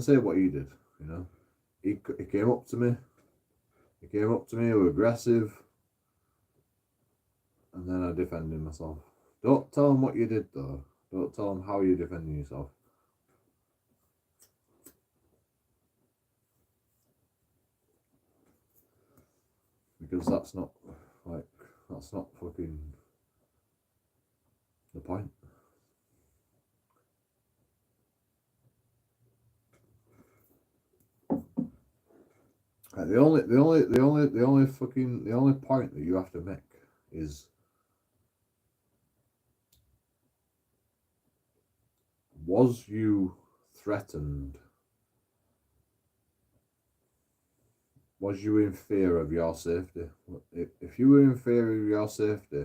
say what he did. You know, he came up to me. He came up to me. He was aggressive, and then I defended myself. Don't tell him what you did though. Don't tell him how you're defending yourself. Because that's not fucking the point. Like the only point that you have to make is, was you threatened? Was you in fear of your safety? If you were in fear of your safety,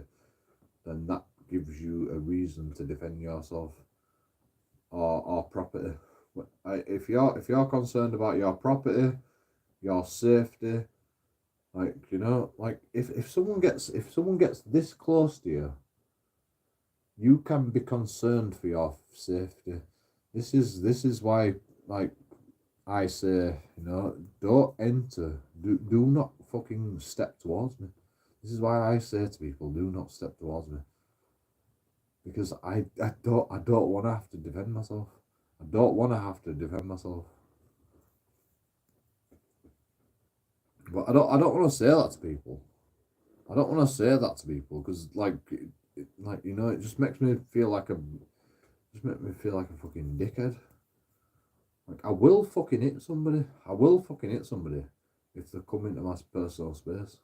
then that gives you a reason to defend yourself or property. If you're concerned about your property, your safety, like, you know, like if someone gets this close to you, you can be concerned for your safety. This is why, like, I say, you know, don't enter. Do not fucking step towards me. This is why I say to people, do not step towards me. Because I don't want to have to defend myself. I don't want to have to defend myself. But I don't want to say that to people. I don't want to say that to people because, like, you know, it just makes me feel like a fucking dickhead. Like, I will fucking hit somebody. I will fucking hit somebody if they come into my personal space.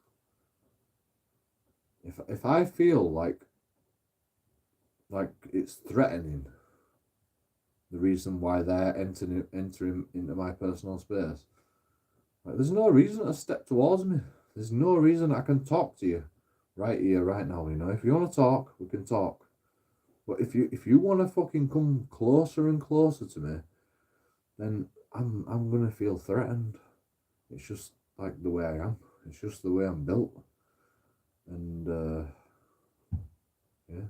If I feel like it's threatening the reason why they're entering into my personal space, like, there's no reason to step towards me. There's no reason. I can talk to you right here, right now. You know, if you want to talk, we can talk. But if you want to fucking come closer and closer to me, then I'm gonna feel threatened. It's just like the way I am. It's just the way I'm built. And yeah.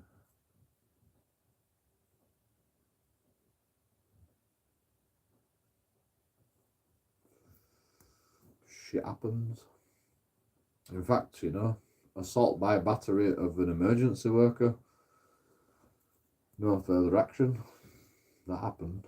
Shit happens. In fact, you know, assault by battery of an emergency worker. No further action. That happened.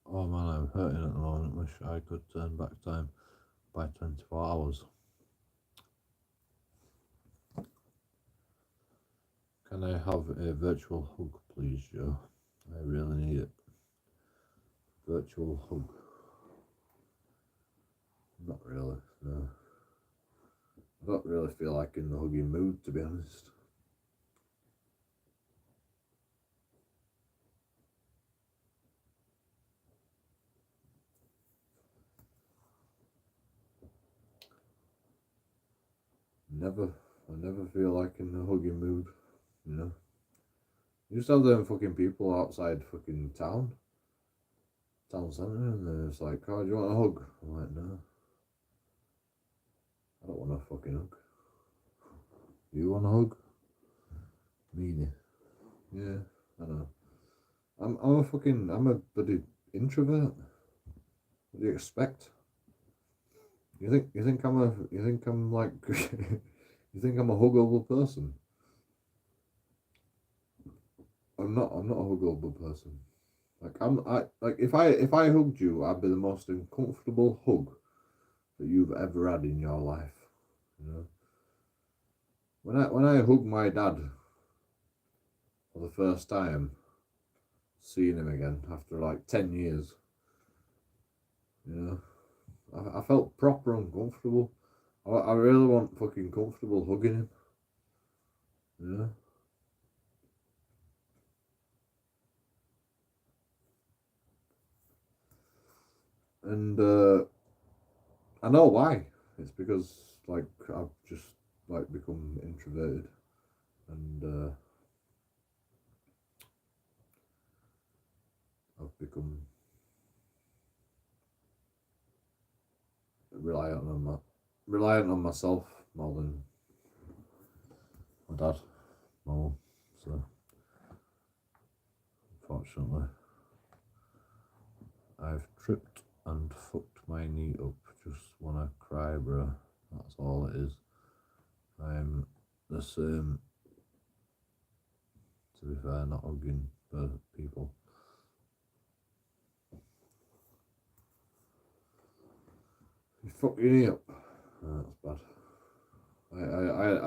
Oh man, I'm hurting at the moment. Wish I could turn back time by 24 hours. Can I have a virtual hug, please, Joe? I really need it. Virtual hug. Not really, no. I don't really feel like in the hugging mood, to be honest. I never feel like in the hugging mood, you know. You just have them fucking people outside fucking town centre, and they're just like, oh, do you want a hug? I'm like, no. I don't want a fucking hug. You want a hug? Meanie. Yeah, I know. I'm a bloody introvert. What do you expect? You think I'm like you think I'm a huggable person? I'm not a huggable person. Like if I hugged you, I'd be the most uncomfortable hug that you've ever had in your life. You know? When I hugged my dad for the first time, seeing him again after like 10 years, you know, I felt proper uncomfortable. I really want fucking comfortable hugging him. You know? And I know why. It's because like I've just like become introverted and I've become reliant on myself more than my dad, my mum. So unfortunately, I've tripped and fucked my knee up. Just wanna cry, bro. That's all it is. I'm the same. To be fair, not hugging the people. You fuck your knee up. Oh, that's bad.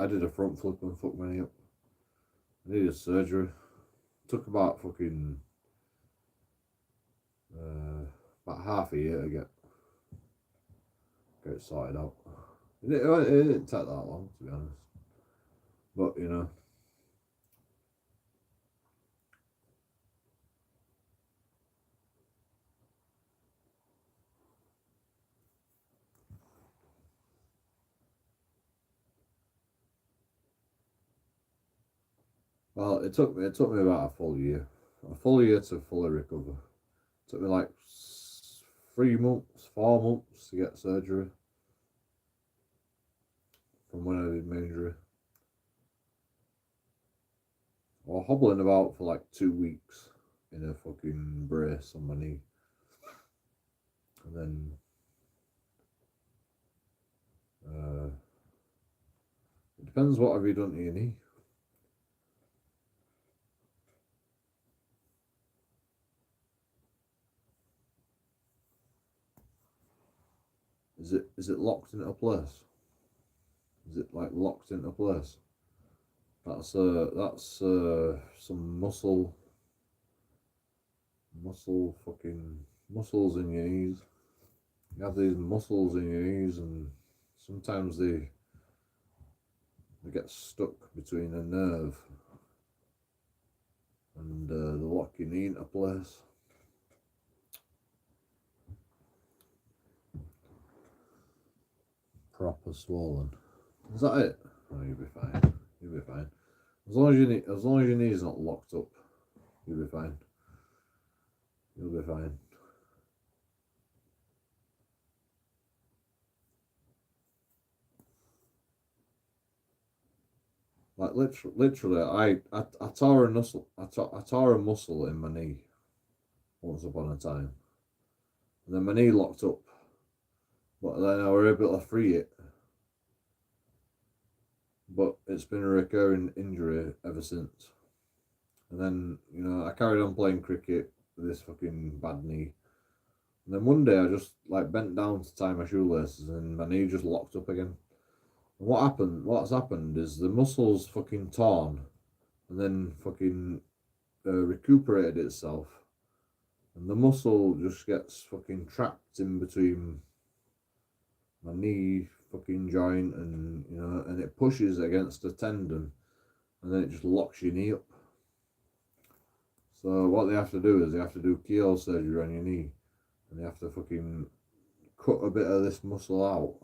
I did a front flip and fucked my knee up. I needed surgery. Took about fucking about half a year to get it sorted out. It didn't take that long, to be honest. But you know, well, it took me about a full year to fully recover. It took me like 3 months, 4 months to get surgery from when I did my injury. I was hobbling about for like 2 weeks in a fucking brace on my knee, and then Depends what have you done to your knee. Is it locked into place? Is it like locked into place? That's some muscles in your knees. You have these muscles in your knees, and sometimes they get stuck between a nerve and they lock your knee into place. Proper swollen. Is that it? Oh, you'll be fine. You'll be fine. As long as your knee's not locked up, you'll be fine. You'll be fine. Like literally, I tore a muscle. I tore a muscle in my knee once upon a time, and then my knee locked up. But then I were able to free it. But it's been a recurring injury ever since. And then, you know, I carried on playing cricket with this fucking bad knee. And then one day I just like bent down to tie my shoelaces and my knee just locked up again. And what's happened is the muscle's fucking torn and then fucking recuperated itself. And the muscle just gets fucking trapped in between my knee fucking joint, and you know, and it pushes against a tendon, and then it just locks your knee up. So what they have to do is they have to do keyhole surgery on your knee, and they have to fucking cut a bit of this muscle out,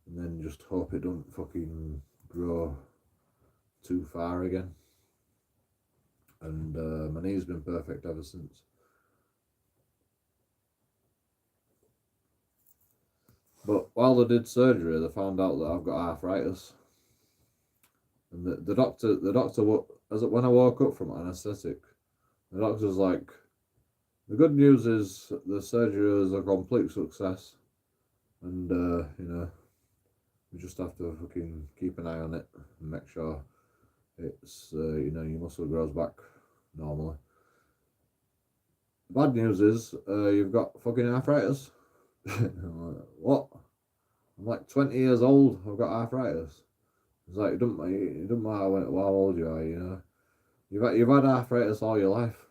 and then just hope it don't fucking grow too far again. And my knee's been perfect ever since. But while they did surgery, they found out that I've got arthritis. And the doctor, when I woke up from anaesthetic, the doctor's like, the good news is the surgery is a complete success, and you know, we just have to fucking keep an eye on it and make sure it's you know, your muscle grows back normally. The bad news is you've got fucking arthritis. I'm like, what? I'm like 20 years old. I've got arthritis. It's like it doesn't matter how old you are. You know, you've had arthritis all your life.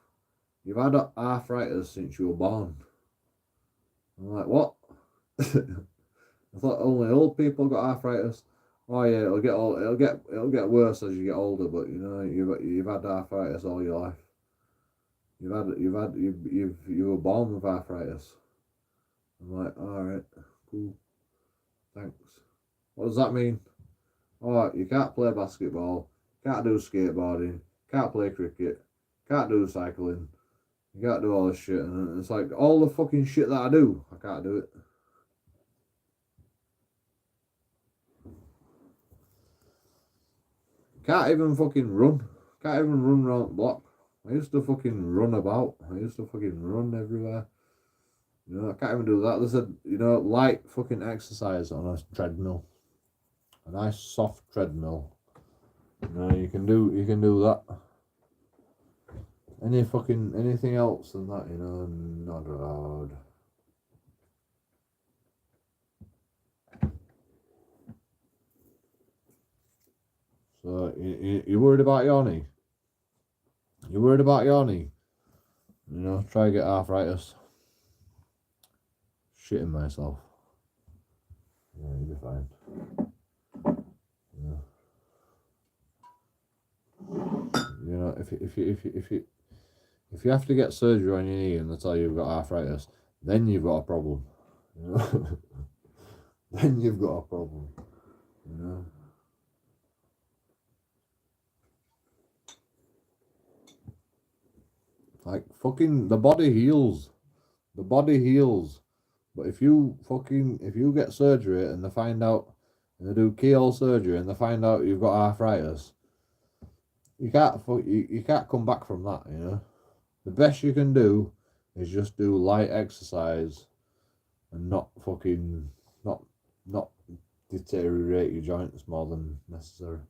You've had arthritis since you were born. I'm like, what? I thought only old people got arthritis. Oh yeah, it'll get worse as you get older. But you know, you've had arthritis all your life. You were born with arthritis. I'm like, all right, cool, thanks. What does that mean? Oh, you can't play basketball, can't do skateboarding, can't play cricket, can't do cycling, you can't do all this shit. And it's like, all the fucking shit that I do, I can't do it. Can't even fucking run. Can't even run around the block. I used to fucking run about. I used to fucking run everywhere. You know, I can't even do that. They said, you know, light fucking exercise on a treadmill. A nice soft treadmill. You know, you can do that. Anything else than that, you know, not allowed. So you worried about your knee? You worried about your knee? You know, try to get arthritis. Shitting myself. Yeah, you'll be fine. Yeah. You know, if you have to get surgery on your knee and they tell you you've got arthritis, then you've got a problem. You know, then you've got a problem. You know. Like fucking the body heals. The body heals. But if you get surgery and they find out, and they do keyhole surgery and they find out you've got arthritis, you can't come back from that, you know. The best you can do is just do light exercise and not deteriorate your joints more than necessary.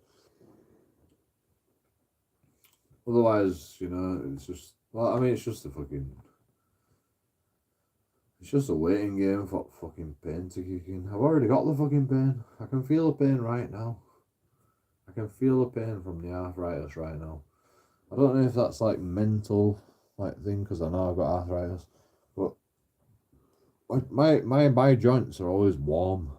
Otherwise, you know, it's just, well, I mean, it's just a fucking, it's just a waiting game for fucking pain to kick in. I've already got the fucking pain. I can feel the pain right now. I can feel the pain from the arthritis right now. I don't know if that's like mental like thing, because I know I've got arthritis, but my joints are always warm.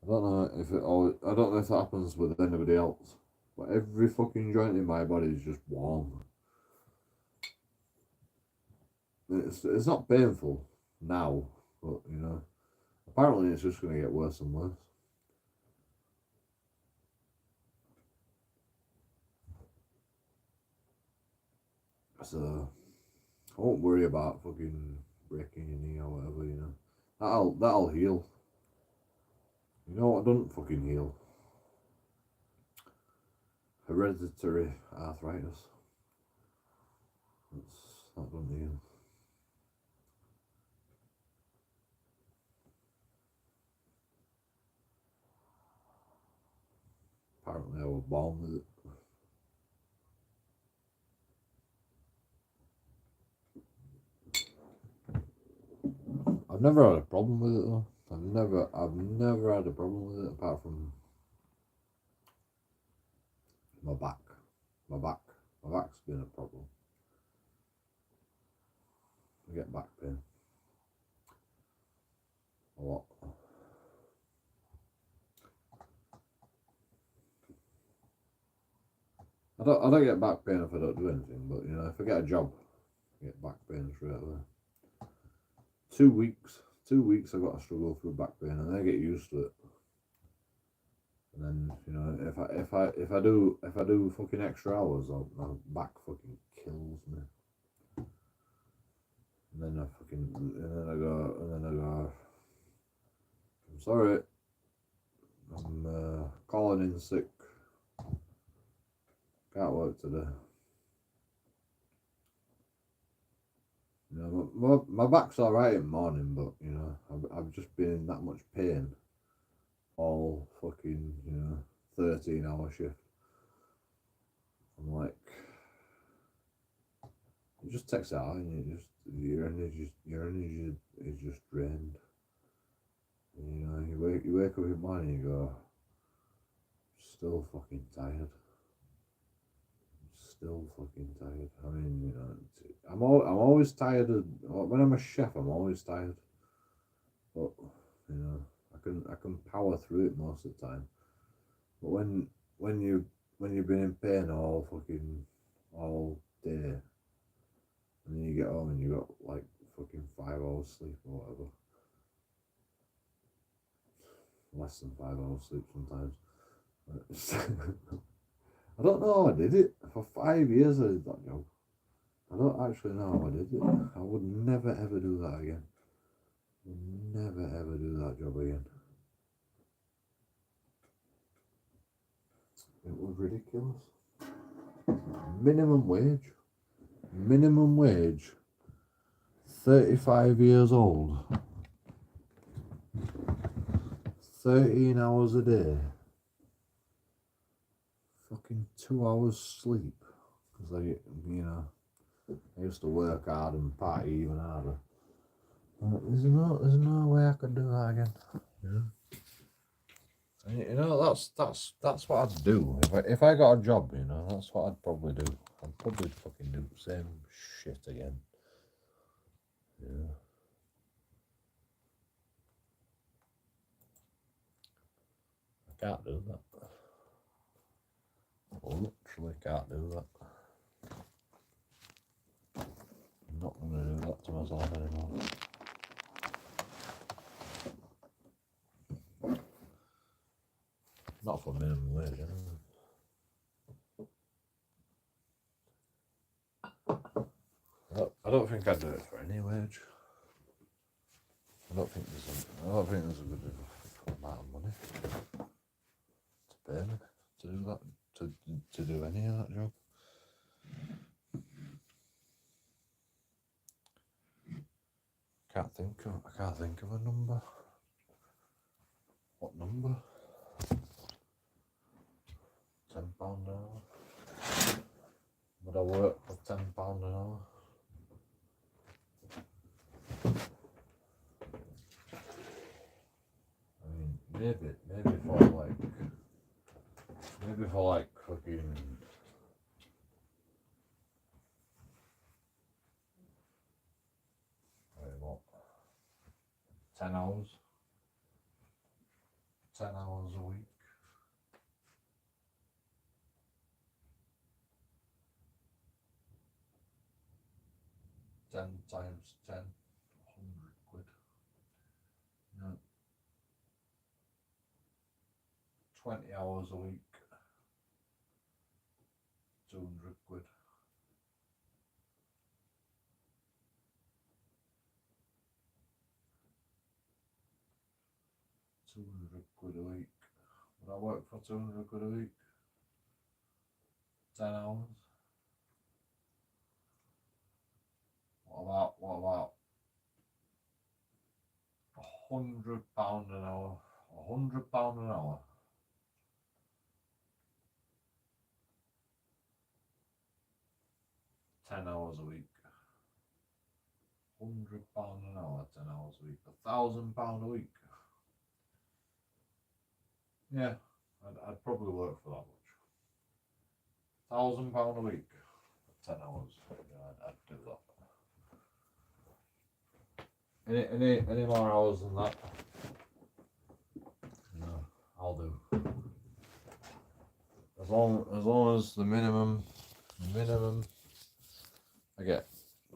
I don't know if it always, I don't know if that happens with anybody else, but every fucking joint in my body is just warm. It's not painful now, but you know, apparently it's just going to get worse and worse. So I won't worry about fucking breaking your knee or whatever, you know. That'll heal. You know what doesn't fucking heal? Hereditary arthritis. That doesn't heal. Apparently I was born with it. I've never had a problem with it though. I've never had a problem with it apart from my back. My back's been a problem. I get back pain a lot. I don't get back pain if I don't do anything, but you know, if I get a job, I get back pain straight away. 2 weeks I got to struggle through back pain, and then I get used to it. And then you know, if I do fucking extra hours, my back fucking kills me. And then I go, I'm sorry, I'm calling in sick. Can't work today. You know, my back's alright in the morning, but you know, I've just been in that much pain all fucking, you know, 13-hour shift. I'm like, it just takes it out, and your energy is just drained. And, you know, you wake up in the morning and you go, still fucking tired. Still fucking tired. I mean, you know, I'm always tired when I'm a chef. I'm always tired, but you know, I can power through it most of the time. But when you've been in pain all day, and then you get home and you got like fucking 5 hours sleep or whatever, less than 5 hours sleep sometimes. I don't know how I did it. For 5 years I did that job. I don't actually know how I did it. I would never ever do that again. Never ever do that job again. It was ridiculous. Minimum wage, 35 years old, 13 hours a day, fucking 2 hours sleep, because you know, I used to work hard and party even harder. There's no way I could do that again. Yeah. And, you know, that's what I'd do if I got a job. You know, that's what I'd probably do. I'd probably fucking do the same shit again. Yeah. I can't do that. I literally can't do that. I'm not going to do that to myself anymore. Not for minimum wage, anyway. I don't think I'd do it for any wage. I don't think there's a good amount of money to pay me to do that, to do any of that job. I can't think of a number. What number? £10 an hour. Would I work for £10 an hour? I mean, maybe for like fucking. Wait, what? 10 hours? 10 hours a week? Ten times 10, 100 quid. No. 20 hours a week, 200 quid. 200 quid a week. Would I work for 200 quid a week? 10 hours? What about £100 an hour? £100 an hour? 10 hours a week. £100 an hour, 10 hours a week. £1,000 a week. Yeah, I'd probably work for that much. £1,000 a week, 10 hours. Yeah, I'd do that. Any more hours than that? No, I'll do. As long as the minimum, I get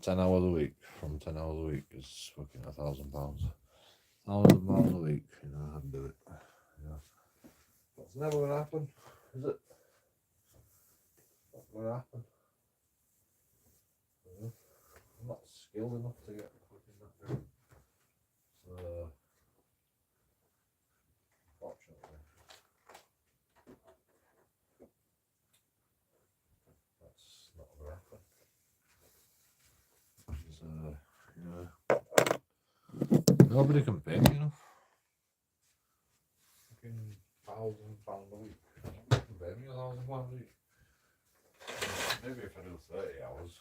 10 hours a week. From 10 hours a week is fucking £1,000. £1,000 a week, I'd do it. That's never gonna happen, is it? Not gonna happen. I'm not skilled enough to get fucking that done. So, fortunately, that's not gonna happen. Nobody can pay me enough. Fucking £1,000 a week. You can pay me £1,000 a week. Maybe if I do 30 hours,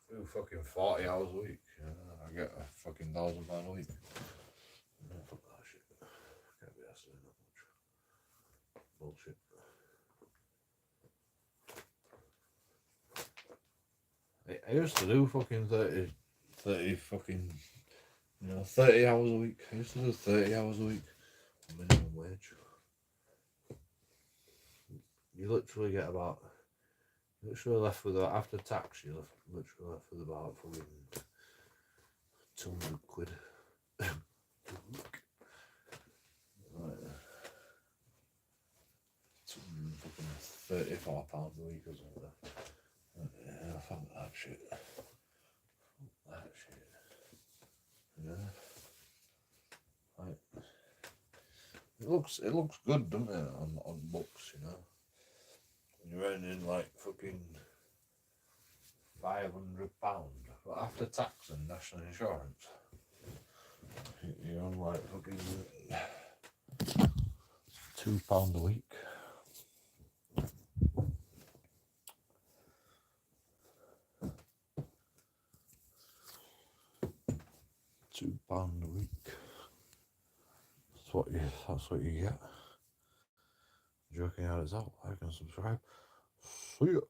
do fucking 40 hours a week, I get a fucking £1,000 a week. Fuck that shit. Can't be asked doing that much. Bullshit. I used to do fucking 30 fucking, 30 hours a week. I used to do 30 hours a week. Minimum wage. You literally get about, left with, after tax, you're literally left with about fucking 200 quid. Fucking £34 a week or something. Yeah, fuck that shit. That shit. Yeah. Like, it looks good, doesn't it, on books, When you're earning like fucking £500, but after tax and national insurance, you're on like fucking £2 a week. £2 a week. That's what you get. JoeKingAudits out. Like and subscribe. See ya.